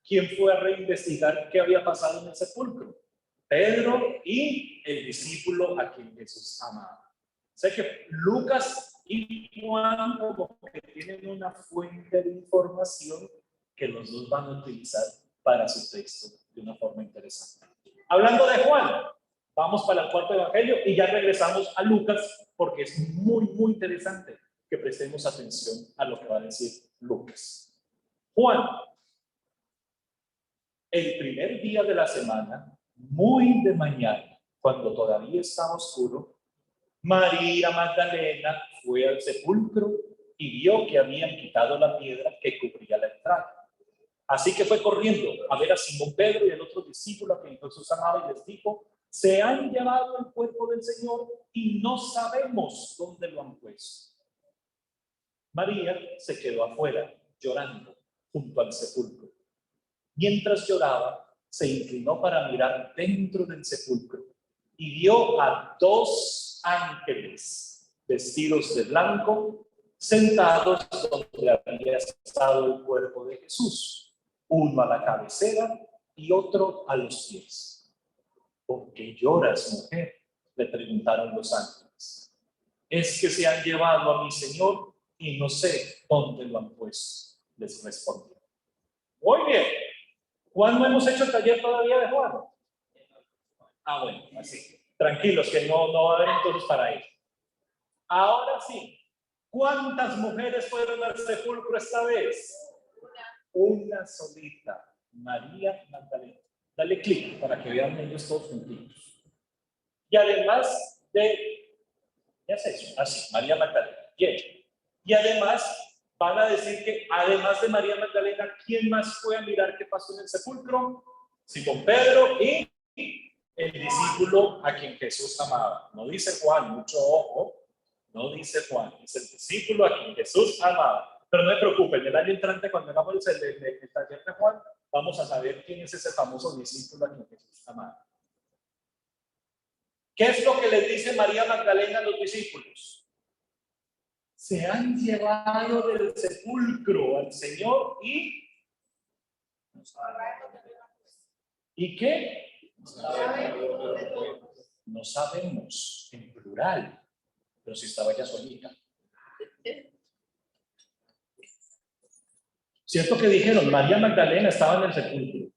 [SPEAKER 1] ¿quién fue a reinvestigar qué había pasado en el sepulcro? Pedro y el discípulo a quien Jesús amaba. Sé que Lucas y Juan como que tienen una fuente de información que los dos van a utilizar para su texto de una forma interesante. Hablando de Juan, vamos para el cuarto evangelio y ya regresamos a Lucas porque es muy interesante que prestemos atención a lo que va a decir Lucas. Juan, el primer día de la semana, muy de mañana, cuando todavía estaba oscuro, María Magdalena fue al sepulcro y vio que habían quitado la piedra que cubría la entrada. Así que fue corriendo a ver a Simón Pedro y al otro discípulo a quien Jesús amaba y les dijo, se han llevado el cuerpo del Señor y no sabemos dónde lo han puesto. María se quedó afuera llorando junto al sepulcro. Mientras lloraba, se inclinó para mirar dentro del sepulcro y vio a dos ángeles vestidos de blanco, sentados donde había estado el cuerpo de Jesús, uno a la cabecera y otro a los pies. ¿Por qué lloras, mujer?, le preguntaron los ángeles. Es que se han llevado a mi Señor y no sé dónde lo han puesto, les respondió. Muy bien. ¿Juan no hemos hecho el taller todavía de Juan? Ah, bueno, así. Tranquilos, que no va a haber entonces para ir. Ahora sí. ¿Cuántas mujeres fueron al sepulcro esta vez? Una solita. María Magdalena. Dale clic para que vean ellos todos juntitos. Y además de... ¿Qué es eso? Así, María Magdalena. Bien. Y además van a decir que además de María Magdalena, ¿quién más fue a mirar qué pasó en el sepulcro? Simón Pedro y el discípulo a quien Jesús amaba. No dice Juan, mucho ojo. No dice Juan, es el discípulo a quien Jesús amaba. Pero no me preocupen, el año entrante, cuando hagamos el taller de Juan, vamos a saber quién es ese famoso discípulo a quien Jesús amaba. ¿Qué es lo que les dice María Magdalena a los discípulos? Se han llevado del sepulcro al Señor y... ¿Y qué? No sabemos, en plural. Pero si estaba ya solita. ¿Cierto que dijeron? María Magdalena estaba en el sepulcro.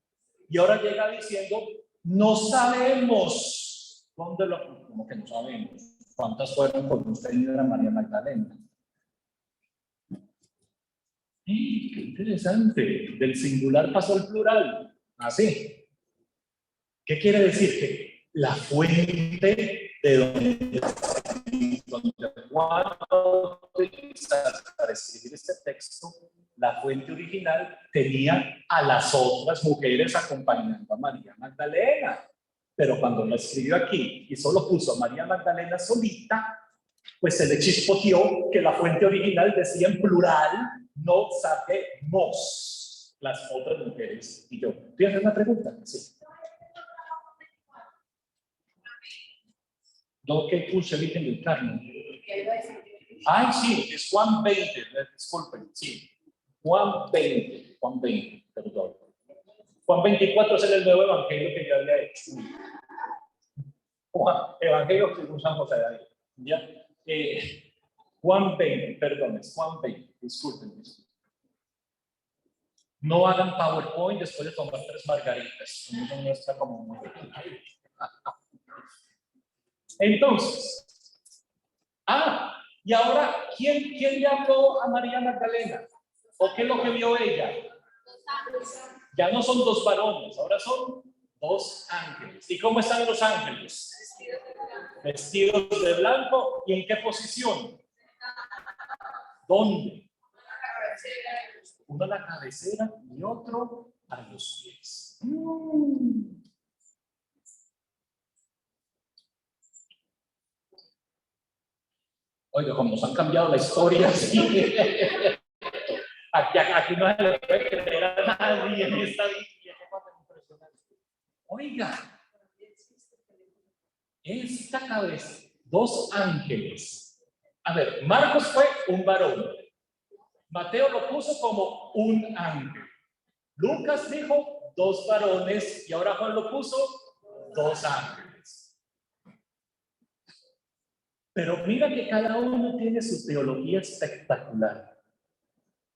[SPEAKER 1] Y ahora llega diciendo, no sabemos dónde lo... ¿Cómo que no sabemos? ¿Cuántas fueron con usted y era María Magdalena? ¡Qué interesante! Del singular pasó al plural. Así. ¿Qué quiere decir? Que la fuente de donde Juan utiliza para escribir este texto, la fuente original tenía a las otras mujeres acompañando a María Magdalena. Pero cuando lo escribió aquí y solo puso a María Magdalena solita, pues se le chispoteó que la fuente original decía en plural, no sabemos las otras mujeres. Y yo, ¿tienes una pregunta? Sí. No, que puse el ítem del carne. Ay, sí, es Juan 20, disculpen, sí. Juan 20, perdón. Juan 24 es el nuevo evangelio que yo había hecho. Juan, evangelio según San José de ahí. ¿Ya? Juan 20, perdón, es Juan 20, disculpen. No hagan PowerPoint después de tomar 3 margaritas. No está como muy... Entonces, y ahora, ¿quién le habló a María Magdalena? ¿O qué es lo que vio ella? Ya no son 2 varones, ahora son 2 ángeles. ¿Y cómo están los ángeles? Vestidos de blanco. ¿Y en qué posición? ¿Dónde? Uno a la cabecera y otro a los pies. Oiga, como nos han cambiado la historia, sí. Aquí no se le puede creer a nadie en esta Biblia. Oiga, esta cabeza, 2 ángeles. A ver, Marcos fue un varón. Mateo lo puso como un ángel. Lucas dijo 2 varones y ahora Juan lo puso 2 ángeles. Pero mira que cada uno tiene su teología espectacular.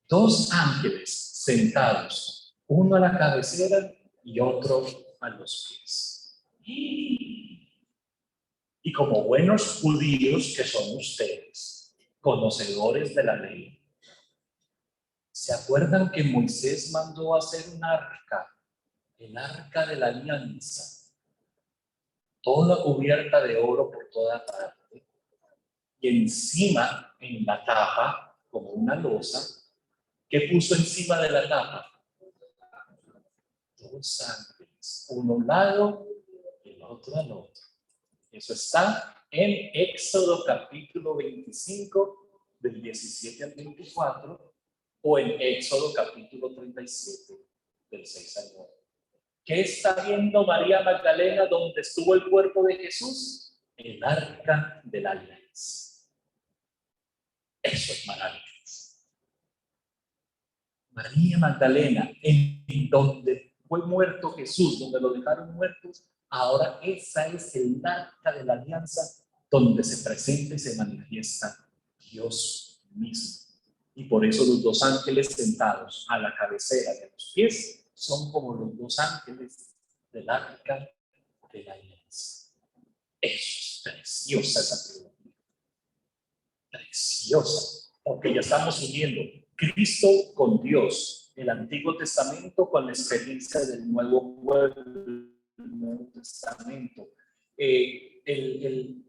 [SPEAKER 1] 2 ángeles sentados, uno a la cabecera y otro a los pies. Y como buenos judíos que son ustedes, conocedores de la ley, ¿se acuerdan que Moisés mandó hacer un arca, el arca de la alianza, toda cubierta de oro por toda parte, y encima, en la tapa, como una losa, ¿qué puso encima de la tapa? 2 ángeles, uno a un lado y el otro al otro. Eso está en Éxodo capítulo 25, del 17 al 24, o en Éxodo capítulo 37, del 6 al 9. ¿Qué está viendo María Magdalena donde estuvo el cuerpo de Jesús? el arca de la alianza. Eso es maravilloso. María Magdalena, en donde fue muerto Jesús, donde lo dejaron muertos, ahora esa es el arca de la alianza donde se presenta y se manifiesta Dios mismo. Y por eso los dos ángeles sentados a la cabecera de los pies son como los dos ángeles del arca de la alianza. Es preciosa esa teología. Preciosa, porque ya estamos uniendo Cristo con Dios, el Antiguo Testamento con la experiencia del Nuevo Testamento. El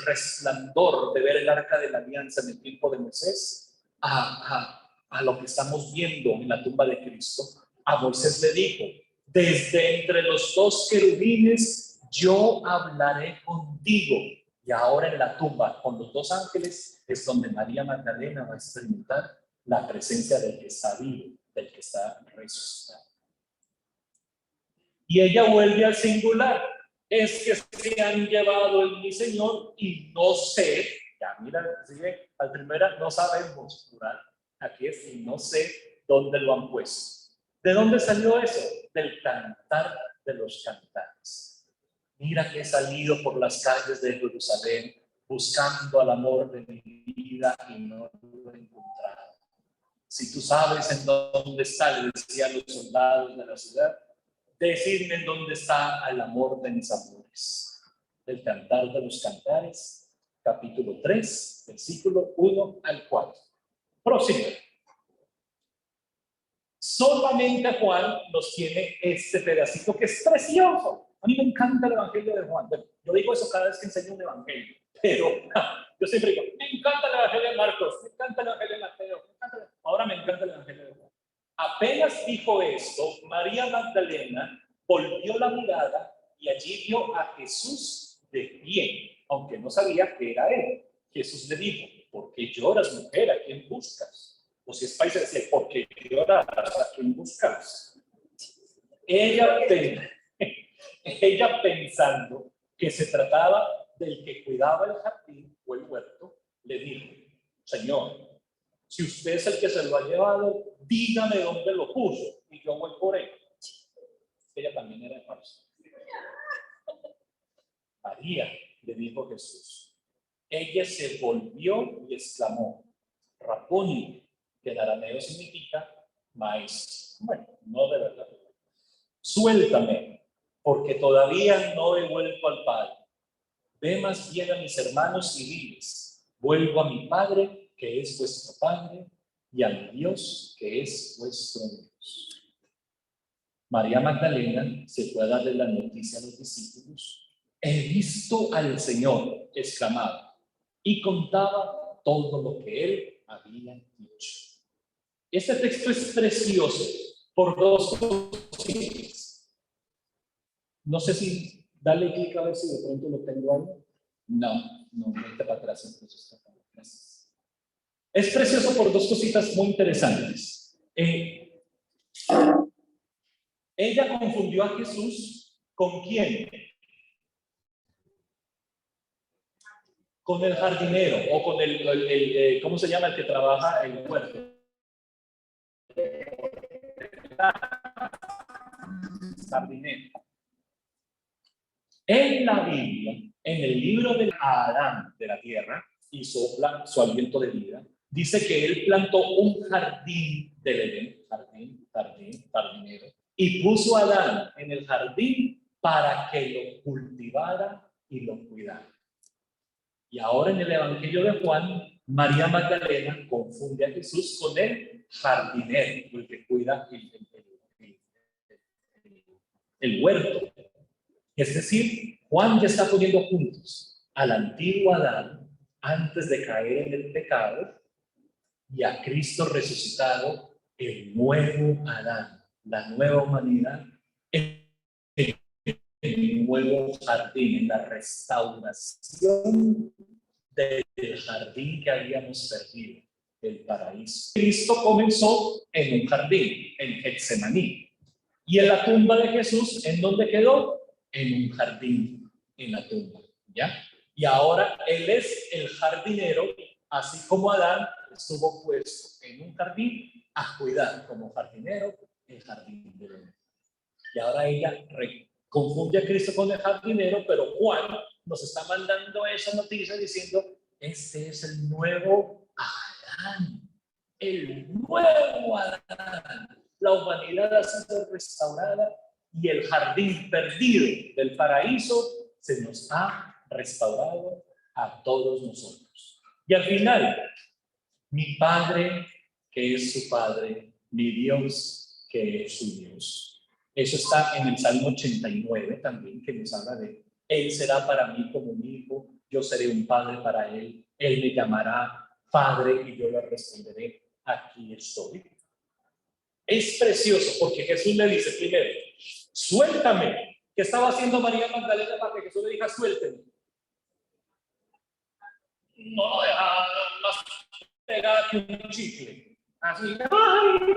[SPEAKER 1] resplandor de ver el arca de la alianza en el tiempo de Moisés a lo que estamos viendo en la tumba de Cristo. A Moisés le dijo: desde entre los dos querubines yo hablaré contigo. Y ahora en la tumba con los dos ángeles es donde María Magdalena va a experimentar la presencia del que está vivo, del que está resucitado. Y ella vuelve al singular: es que se han llevado en mi Señor y no sé. Ya mira, sigue al primera, no sabemos, plural. Aquí es y no sé dónde lo han puesto. ¿De dónde salió eso? Del cantar de los cantares. Mira que he salido por las calles de Jerusalén buscando al amor de mi vida y no lo he encontrado. Si tú sabes en dónde está, le decían los soldados de la ciudad, decidme en dónde está el amor de mis amores. El cantar de los cantares, capítulo 3, versículo 1 al 4. Próximo. Solamente Juan nos tiene este pedacito que es precioso. A mí me encanta el Evangelio de Juan. Bueno, yo digo eso cada vez que enseño un Evangelio, pero yo siempre digo, me encanta el Evangelio de Marcos, me encanta el Evangelio de Mateo, ahora me encanta el Evangelio de Juan. Apenas dijo esto, María Magdalena volvió la mirada y allí vio a Jesús de pie, aunque no sabía que era él. Jesús le dijo: ¿por qué lloras, mujer? ¿A quién buscas? O si es paisa, decía: ¿por qué lloras? ¿A quién buscas? Ella pensando que se trataba del que cuidaba el jardín o el huerto, le dijo: Señor, si usted es el que se lo ha llevado, dígame dónde lo puso y yo voy por él. Ella también era falsa. María, le dijo Jesús. Ella se volvió y exclamó: Raboni, que en arameo significa maestro. Bueno, no de verdad. Suéltame, porque todavía no he vuelto al Padre. Ve más bien a mis hermanos y diles: vuelvo a mi Padre, que es vuestro Padre, y a mi Dios, que es vuestro Dios. María Magdalena se fue a darle la noticia a los discípulos: he visto al Señor, exclamaba, y contaba todo lo que él había dicho. Este texto es precioso por dos cosas. No sé si dale clic a ver si de pronto lo tengo ahí. No, vete para atrás, entonces. Gracias. Es precioso por dos cositas muy interesantes. Ella confundió a Jesús ¿con quién? Con el jardinero o con el ¿cómo se llama? El que trabaja en el huerto. Jardinero. En la Biblia, en el libro de Adán de la tierra, y sopla su aliento de vida, dice que él plantó un jardín del Edén, jardinero, y puso a Adán en el jardín para que lo cultivara y lo cuidara. Y ahora en el Evangelio de Juan, María Magdalena confunde a Jesús con el jardinero, el que cuida el huerto. Es decir, Juan ya está poniendo juntos al antiguo Adán antes de caer en el pecado y a Cristo resucitado, el nuevo Adán, la nueva humanidad, el nuevo jardín, en la restauración del jardín que habíamos perdido, el paraíso. Cristo comenzó en un jardín, en Getsemaní, y en la tumba de Jesús, ¿en dónde quedó? En un jardín, en la tumba, ¿ya? Y ahora Él es el jardinero, así como Adán estuvo puesto en un jardín a cuidar como jardinero el jardín de Edén. Y ahora ella confunde a Cristo con el jardinero, pero Juan nos está mandando esa noticia diciendo, este es el nuevo Adán, el nuevo Adán. La humanidad ha sido restaurada y el jardín perdido del paraíso se nos ha restaurado a todos nosotros. Y al final, mi Padre que es su Padre, mi Dios que es su Dios. Eso está en el Salmo 89 también, que nos habla de Él será para mí como un hijo, yo seré un padre para Él, Él me llamará Padre y yo le responderé, aquí estoy. Es precioso porque Jesús le dice primero, suéltame. ¿Qué estaba haciendo María Magdalena para que Jesús le diga suélteme? No deja más pegada que un chicle. Así, ay,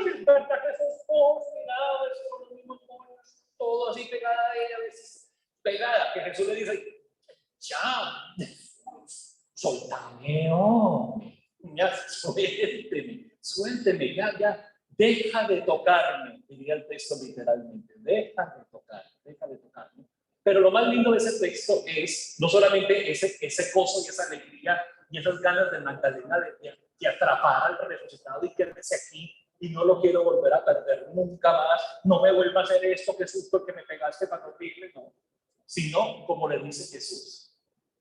[SPEAKER 1] es verdad que esos ojos pegados, son los mismos ojos, todo así pegada a ella, a veces pegada, que Jesús le dice, ya, soltame, ya, suélteme, ya, deja de tocarme, diría el texto literalmente, deja de tocarme. Pero lo más lindo de ese texto es no solamente ese gozo y esa alegría y esas ganas de Magdalena de atrapar al resucitado y quedarse aquí y no lo quiero volver a perder nunca más, no me vuelva a hacer esto, que susto que me pegaste para horrible, no. Sino, como le dice Jesús,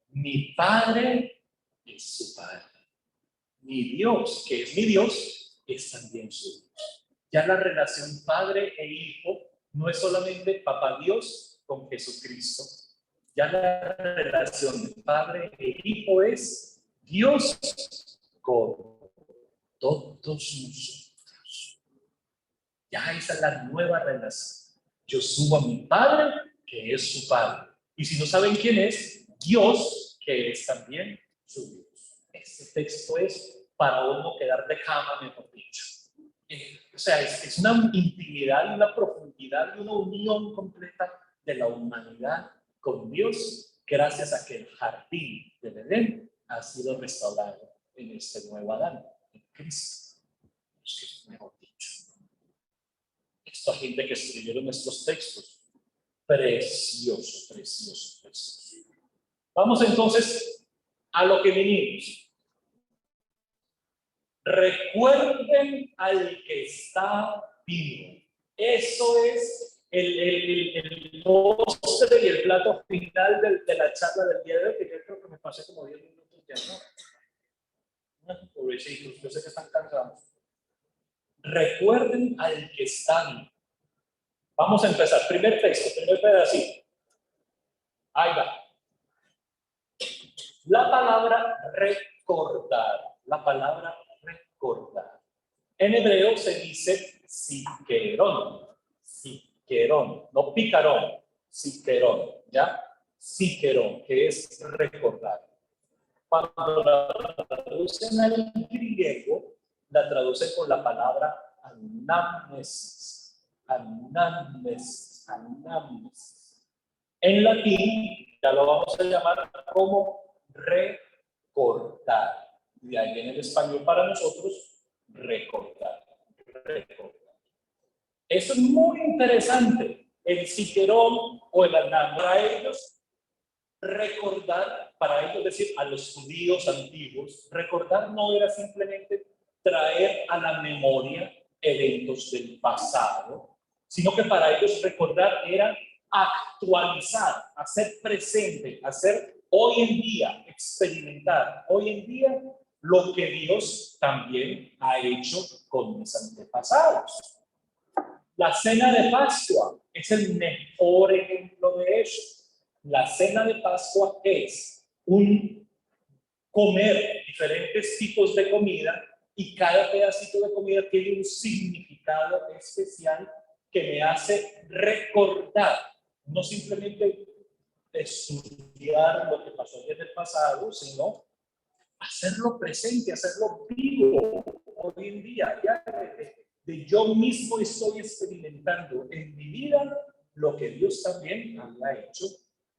[SPEAKER 1] mi Padre es su Padre. Mi Dios, que es mi Dios, es también su Dios. Ya la relación padre e hijo no es solamente papá Dios con Jesucristo. Ya la relación de padre e hijo es Dios con todos nosotros. Ya esa es la nueva relación. Yo subo a mi Padre, que es su Padre. Y si no saben quién es, Dios, que es también su Dios. Este texto es para uno quedar de cama, mejor dicho. O sea, es una intimidad y una profundidad y una unión completa de la humanidad con Dios, gracias a que el jardín del Edén ha sido restaurado en este nuevo Adán, en Cristo. Es mejor dicho. Esta gente que escribieron estos textos, precioso. Vamos entonces a lo que vinimos. Recuerden al que está vivo. Eso es el postre y el plato final de la charla del día de hoy, que yo creo que me pasé como 10 minutos ya, ¿no? Pobrecitos, yo sé que están cansados. Recuerden al que está vivo. Vamos a empezar. Primer texto, primer pedacito. Ahí va. La palabra recordar. La palabra recordar. En hebreo se dice siquerón. Siquerón, no picarón. Siquerón, ¿ya? Siquerón, que es recordar. Cuando la traducen al griego, la traducen con la palabra anamnesis. Anamnesis. En latín, ya lo vamos a llamar como recordar. De ahí viene el español para nosotros, recordar. Eso es muy interesante. El siquerón o el anam, para ellos, recordar, para ellos decir a los judíos antiguos, recordar no era simplemente traer a la memoria eventos del pasado, sino que para ellos recordar era actualizar, hacer presente, hacer hoy en día, experimentar hoy en día lo que Dios también ha hecho con mis antepasados. La cena de Pascua es el mejor ejemplo de eso. La cena de Pascua es un comer diferentes tipos de comida y cada pedacito de comida tiene un significado especial que me hace recordar, no simplemente estudiar lo que pasó en el pasado, sino hacerlo presente, hacerlo vivo hoy en día. Ya de yo mismo estoy experimentando en mi vida lo que Dios también había hecho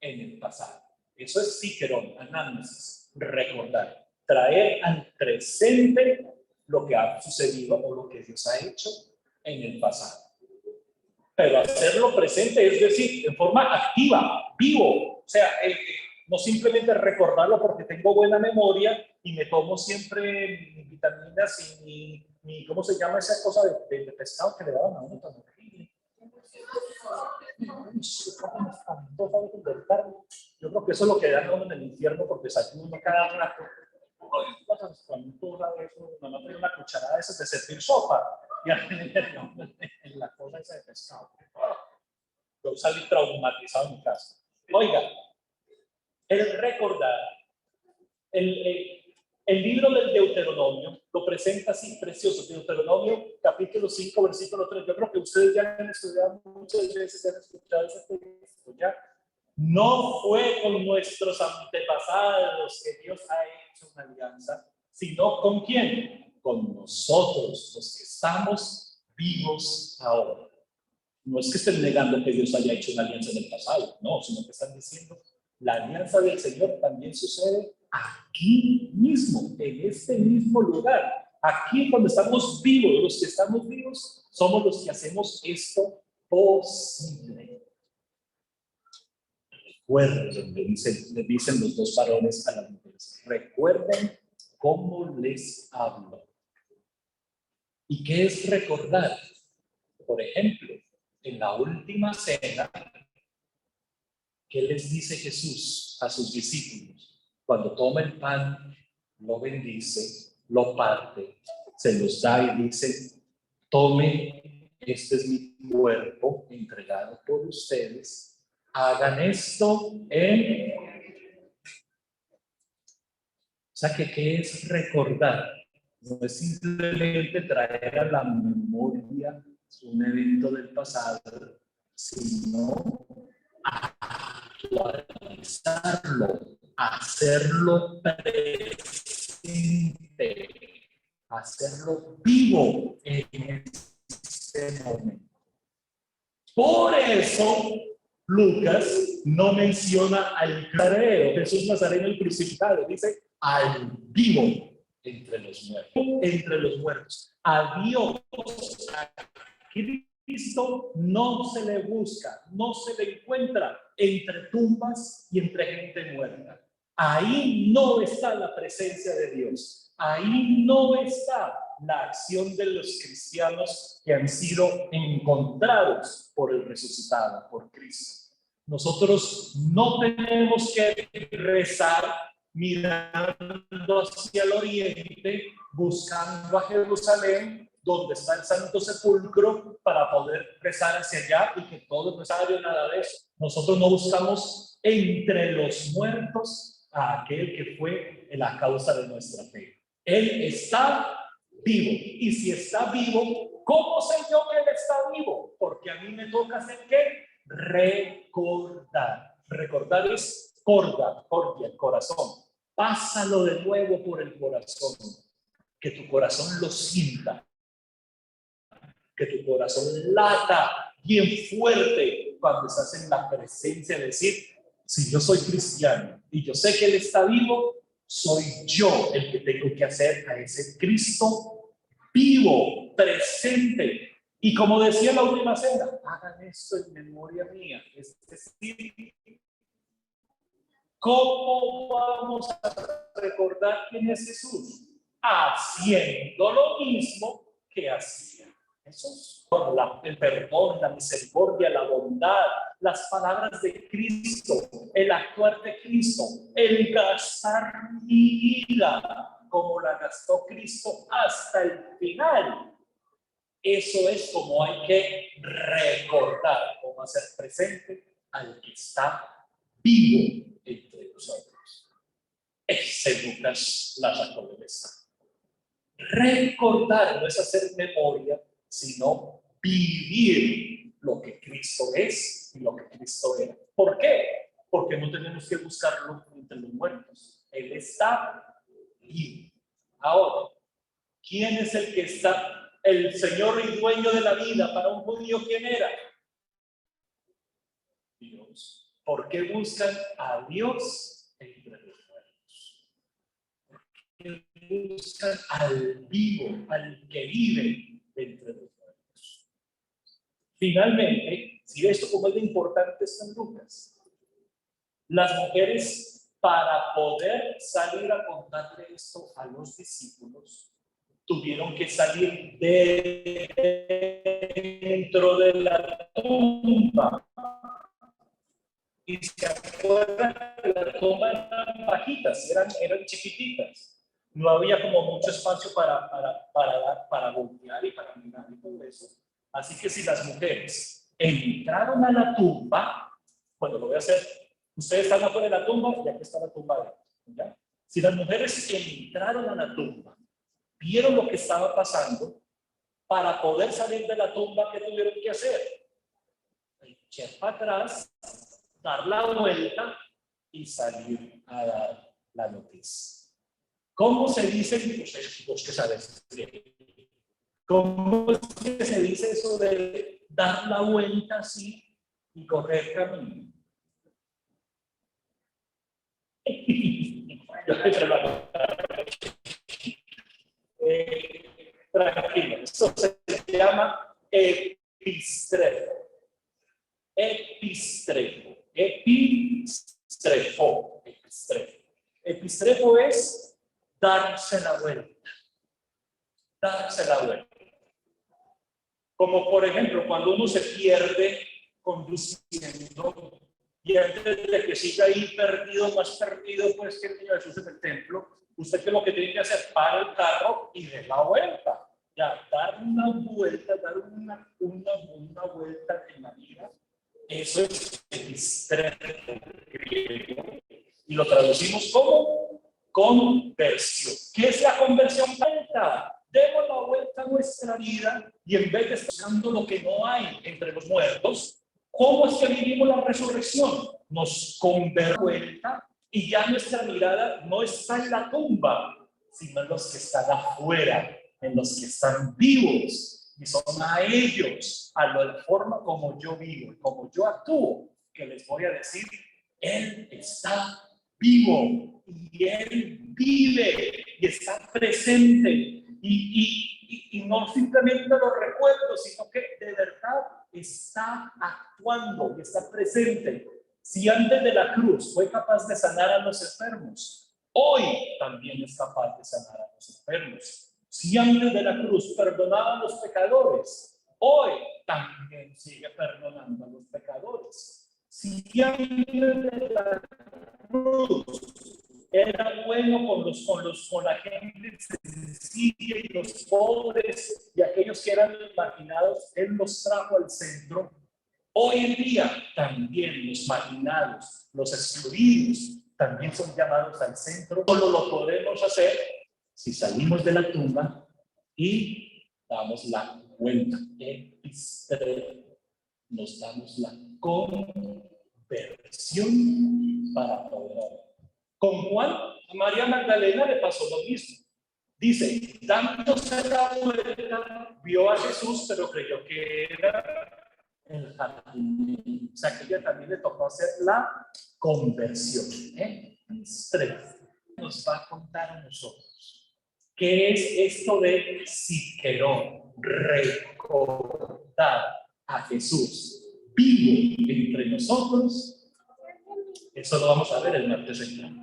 [SPEAKER 1] en el pasado. Eso es Zikaron, análisis, recordar, traer al presente lo que ha sucedido o lo que Dios ha hecho en el pasado. Pero hacerlo presente, es decir, en forma activa, vivo. O sea, no simplemente recordarlo porque tengo buena memoria y me tomo siempre mis vitaminas y mi ¿cómo se llama esa cosa de pescado que le daban a uno tan horrible? Yo creo que eso es lo que dan a uno en el infierno porque desayuno cada rato. Mamá trae una cucharada de esas de servir sopa y en la cosa esa de pescado. Yo salí traumatizado en mi casa. Oiga, el recordar, el libro del Deuteronomio lo presenta así precioso. Deuteronomio capítulo 5 versículo 3. Yo creo que ustedes ya han estudiado muchas veces, han escuchado ese texto ya. No fue con nuestros antepasados que Dios ha hecho una alianza, sino ¿con quién? Con nosotros, los que estamos vivos ahora. No es que estén negando que Dios haya hecho una alianza en el pasado, no, sino que están diciendo, la alianza del Señor también sucede aquí mismo, en este mismo lugar. Aquí cuando estamos vivos, los que estamos vivos, somos los que hacemos esto posible. Recuerden, le dicen los dos varones a las mujeres, recuerden cómo les hablo. ¿Y qué es recordar? Por ejemplo, en la última cena, ¿qué les dice Jesús a sus discípulos? Cuando toma el pan, lo bendice, lo parte, se los da y dice, tomen, este es mi cuerpo entregado por ustedes. Hagan esto en... O sea, que ¿qué es recordar? No es simplemente traer a la memoria un evento del pasado, sino actualizarlo, hacerlo presente, hacerlo vivo en este momento. Por eso Lucas no menciona al Nazareno, Jesús Nazareno el crucificado, dice al vivo entre los muertos, a Dios, a Cristo no se le busca, no se le encuentra entre tumbas y entre gente muerta. Ahí no está la presencia de Dios, ahí no está la acción de los cristianos que han sido encontrados por el resucitado, por Cristo. Nosotros no tenemos que rezar mirando hacia el oriente, buscando a Jerusalén, donde está el Santo Sepulcro, para poder rezar hacia allá y que todo es necesario, nada de eso. Nosotros no buscamos entre los muertos a aquel que fue la causa de nuestra fe. Él está vivo. Y si está vivo, ¿cómo sé yo que Él está vivo? Porque a mí me toca hacer ¿qué? Recordar. Recordar es cordia, el corazón. Pásalo de nuevo por el corazón. Que tu corazón lo sienta. Que tu corazón lata bien fuerte cuando estás en la presencia de decir, si yo soy cristiano y yo sé que Él está vivo, soy yo el que tengo que hacer a ese Cristo vivo, presente. Y como decía la última cena, hagan esto en memoria mía. Es decir, ¿cómo vamos a recordar quién es Jesús? Haciendo lo mismo que hacía Jesús. El perdón, la misericordia, la bondad, las palabras de Cristo, el actuar de Cristo, el gastar mi vida como la gastó Cristo hasta el final. Eso es como hay que recordar, como hacer presente al que está vivo entre nosotros. Ese Lucas la sacó de esa. Recordar no es hacer memoria, sino vivir lo que Cristo es y lo que Cristo era. ¿Por qué? Porque no tenemos que buscarlo entre los muertos. Él está vivo. Ahora, ¿quién es el que está? El Señor y dueño de la vida. Para un judío, ¿quién era? Dios. ¿Por qué buscan a Dios entre los muertos? ¿Por qué buscan al vivo, al que vive entre los muertos? Finalmente, si esto como es de importante está en Lucas, las mujeres, para poder salir a contarle esto a los discípulos, tuvieron que salir dentro de la tumba. Y se acuerdan que la tumba eran bajitas, eran chiquititas. No había como mucho espacio para voltear y para mirar y todo eso. Así que si las mujeres entraron a la tumba, bueno, lo voy a hacer. Ustedes están afuera de la tumba y aquí está la tumba dentro, ¿ya? Si las mujeres entraron a la tumba, vieron lo que estaba pasando, para poder salir de la tumba, ¿qué tuvieron que hacer? Echar para atrás, dar la vuelta y salir a dar la noticia. ¿Cómo se dice? Vos que sabes, ¿cómo es que se dice eso de dar la vuelta así y correr camino? Tranquilo, eso se llama epistrefo. Epistrefo. Epistrefo. Epistrefo. Epistrefo es darse la vuelta. Darse la vuelta. Como por ejemplo, cuando uno se pierde conduciendo y antes de que siga ahí perdido, más perdido, pues que el niño Jesús en el templo, usted que lo que tiene que hacer, para el carro y de la vuelta. Ya, dar una vuelta, dar una vuelta en la vida. Eso es epistrefo griego. Y lo traducimos como conversión. ¿Qué es la conversión? Demos la vuelta a nuestra vida y en vez de estar buscando lo que no hay entre los muertos, ¿cómo es que vivimos la resurrección? Nos convertimos y ya nuestra mirada no está en la tumba, sino en los que están afuera, en los que están vivos. Y son a ellos, a la forma como yo vivo, como yo actúo, que les voy a decir, Él está vivo y Él vive y está presente. Y no simplemente lo recuerdo, sino que de verdad está actuando y está presente. Si antes de la cruz fue capaz de sanar a los enfermos, hoy también es capaz de sanar a los enfermos. Si antes de la cruz perdonaba a los pecadores, hoy también sigue perdonando a los pecadores. Si antes de la cruz era bueno con la gente sencilla y los pobres y aquellos que eran marginados, Él los trajo al centro. Hoy en día también los marginados, los excluidos, también son llamados al centro. Solo lo podemos hacer si salimos de la tumba y damos la vuelta. Nos damos la conversión para poder hablar. Con Juan, a María Magdalena le pasó lo mismo. Dice, dándose la vuelta, vio a Jesús, pero creyó que era el jardín. O sea, que ella también le tocó hacer la conversión. Nos va a contar a nosotros qué es esto de siquerón, recordar a Jesús vivo entre nosotros. Eso lo vamos a ver el martes entrante.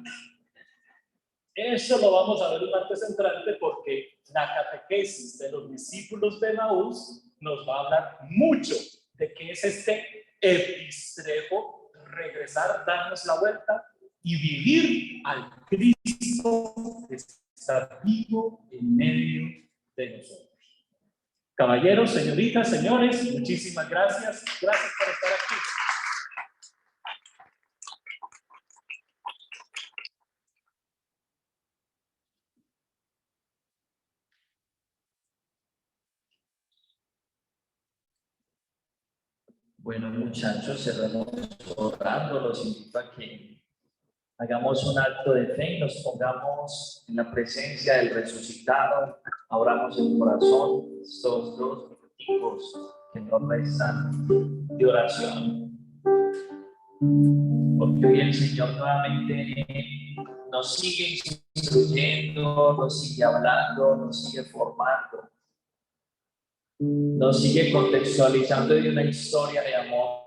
[SPEAKER 1] Eso lo vamos a ver el martes entrante porque la catequesis de los discípulos de Emaús nos va a hablar mucho de qué es este epistrefo, regresar, darnos la vuelta y vivir al Cristo que está vivo en medio de nosotros. Caballeros, señoritas, señores, muchísimas gracias. Gracias por estar aquí.
[SPEAKER 2] Bueno, muchachos, cerramos orando. Los invito a que hagamos un acto de fe y nos pongamos en la presencia del resucitado. Abramos el corazón, estos 2 minutos que nos restan de oración. Porque hoy el Señor nuevamente nos sigue instruyendo, nos sigue hablando, nos sigue formando, nos sigue contextualizando de una historia de amor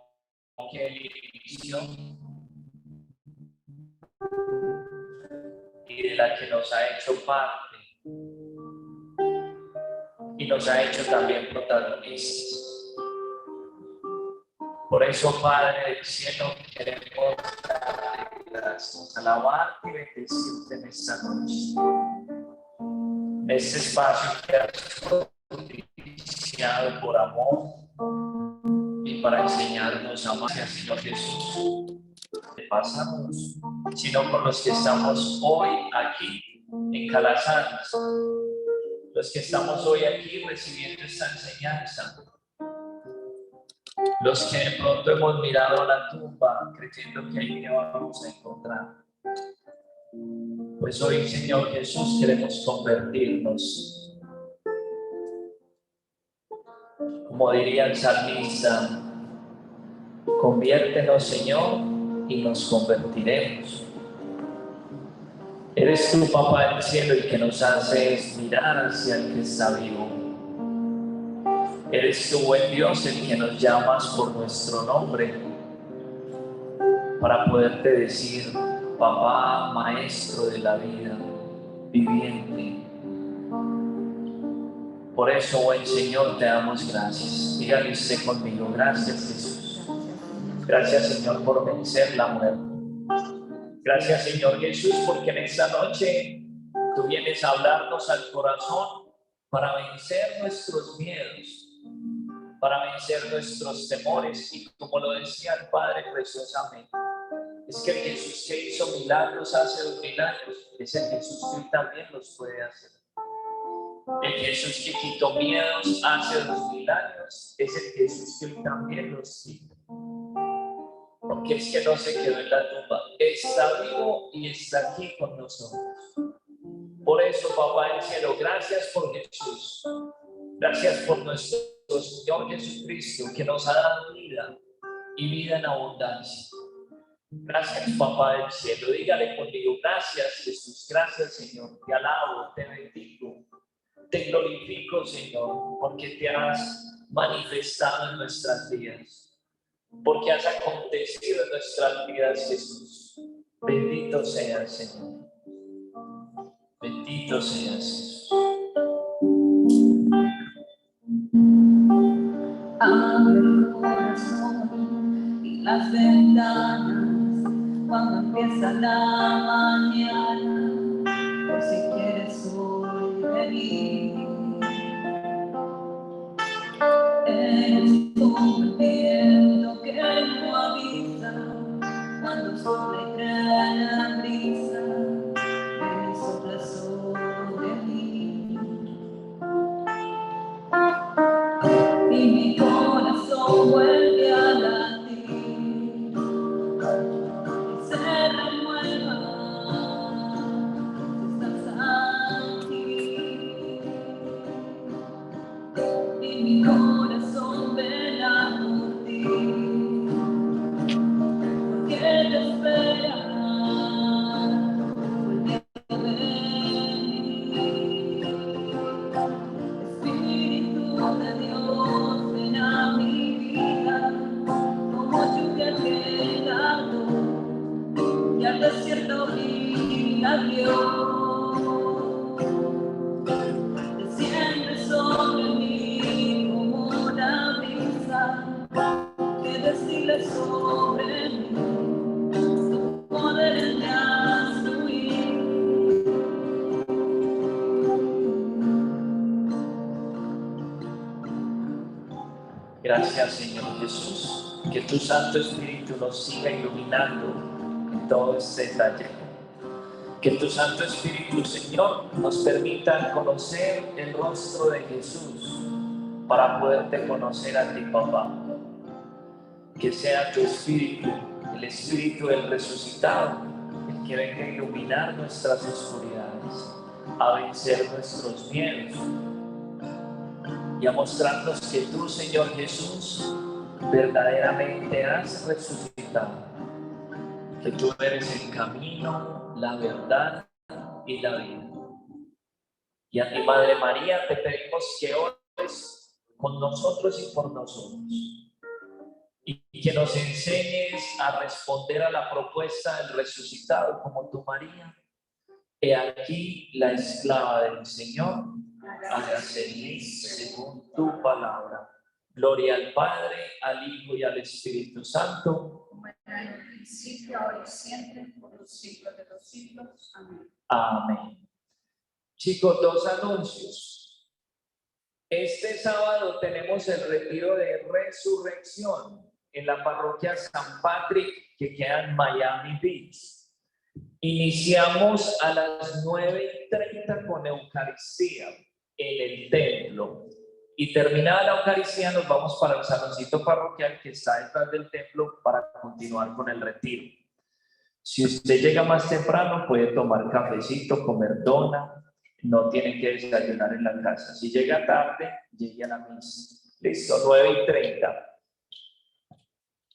[SPEAKER 2] que Él inició y de la que nos ha hecho parte y nos ha hecho también protagonistas. Por eso, Padre del cielo, queremos darte gracias, alabarte y bendecirte en esta noche, en este espacio que has iniciado por amor y para enseñarnos a amar, Señor Jesús. Te pasamos, sino por los que estamos hoy aquí en Calasanz, los que estamos hoy aquí recibiendo esta enseñanza, los que de pronto hemos mirado a la tumba creyendo que ahí te vamos a encontrar. Pues hoy, Señor Jesús, queremos convertirnos, como diría el salmista, conviértenos, Señor, y nos convertiremos. Eres tu Papá del cielo el que nos hace mirar hacia el que está vivo. Eres tu buen Dios el que nos llamas por nuestro nombre para poderte decir, Papá, Maestro de la vida, viviente. Por eso, buen Señor, te damos gracias. Dígale usted conmigo, gracias Jesús. Gracias, Señor, por vencer la muerte. Gracias, Señor Jesús, porque en esta noche tú vienes a hablarnos al corazón para vencer nuestros miedos, para vencer nuestros temores. Y como lo decía el Padre preciosamente, es que el Jesús que hizo milagros hace 2000 años, es el Jesús que hoy también los puede hacer. El Jesús que quitó miedos hace 2000 años, es el Jesús que hoy también los quita. Porque es que no se quedó en la tumba, está vivo y está aquí con nosotros. Por eso, Papá del cielo, gracias por Jesús, gracias por nuestro Señor Jesucristo, que nos ha dado vida y vida en abundancia. Gracias, Papá del cielo, dígale conmigo, gracias Jesús, gracias Señor, te alabo, te bendigo, te glorifico, Señor, porque te has manifestado en nuestras vidas. Porque has acontecido en nuestras vidas, Jesús. Bendito seas, Señor. Bendito seas, Jesús.
[SPEAKER 3] Abre el corazón y las ventanas cuando empieza la mañana, por si quieres hoy venir. Eres como el viento que no avisa cuando sopla la brisa, ven y sopla sobre mí. Y mi corazón vuelve a latir y se renueva si estás aquí. Y mi corazón vela por ti, porque te espera el tiempo de venir. Espíritu de Dios, ven a mi vida como lluvia que llegado y al desierto brilla Dios. Desciende sobre mí como una brisa que destila sobre mí tu poder me hace huir.
[SPEAKER 2] Gracias, Señor Jesús, que tu Santo Espíritu nos siga iluminando en todo este taller. Que tu Santo Espíritu, Señor, nos permita conocer el rostro de Jesús para poderte conocer a ti, Papá. Que sea tu Espíritu, el Espíritu del resucitado, el que venga a iluminar nuestras oscuridades, a vencer nuestros miedos y a mostrarnos que tú, Señor Jesús, verdaderamente has resucitado que tú eres el camino, la verdad y la vida. Y a ti, Madre María, te pedimos que ores con nosotros y por nosotros. Y que nos enseñes a responder a la propuesta del resucitado como tu María. He aquí la esclava del Señor, hágase en mí según tu palabra. Gloria al Padre, al Hijo y al Espíritu Santo.
[SPEAKER 3] Como era en el principio, ahora y siempre, por los siglos de los siglos. Amén.
[SPEAKER 2] Amén. Chicos, dos anuncios. Este sábado tenemos el retiro de resurrección en la parroquia San Patrick, que queda en Miami Beach. Iniciamos a las 9:30 con Eucaristía en el templo. Y terminada la Eucaristía nos vamos para el saloncito parroquial que está detrás del templo para continuar con el retiro. Si usted llega más temprano puede tomar cafecito, comer dona, no tiene que desayunar en la casa. Si llega tarde, llegue a la misa. Listo, 9:30.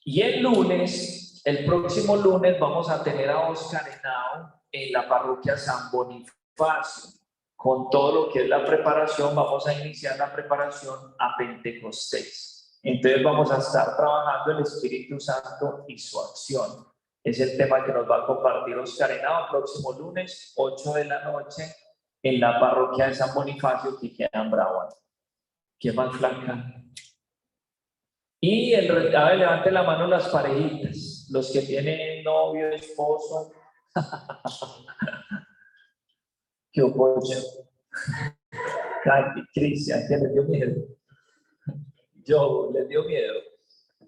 [SPEAKER 2] Y el lunes, el próximo lunes, vamos a tener a Oscar Henao en la parroquia San Bonifacio. Con todo lo que es la preparación, vamos a iniciar la preparación a Pentecostés. Entonces vamos a estar trabajando el Espíritu Santo y su acción. Es el tema que nos va a compartir Oscar Henao el próximo lunes, 8 de la noche, en la parroquia de San Bonifacio que queda en Broward. ¿Qué más, Flanca? Y levante la mano las parejitas, los que tienen novio, esposo. ¿Qué opocho? Katy, Cristian, ¿quién les dio miedo? Yo, les dio miedo.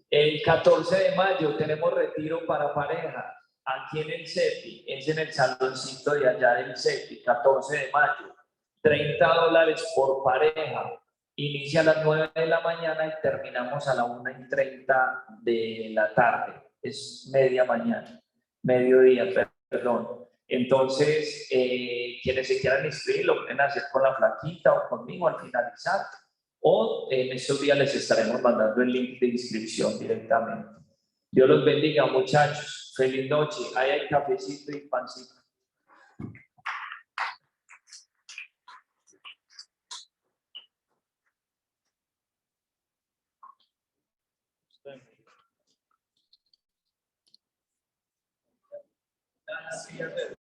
[SPEAKER 2] El 14 de mayo tenemos retiro para pareja aquí en el CEPI, es en el saloncito de allá del CEPI, 14 de mayo, $30 por pareja. Inicia a las 9 de la mañana y terminamos a la 1:30 de la tarde. Es mediodía, perdón. Entonces, quienes se quieran inscribir lo pueden hacer con la flaquita o conmigo al finalizar. O en estos días les estaremos mandando el link de inscripción directamente. Dios los bendiga, muchachos. Feliz noche. Ahí hay cafecito y pancito. Gracias.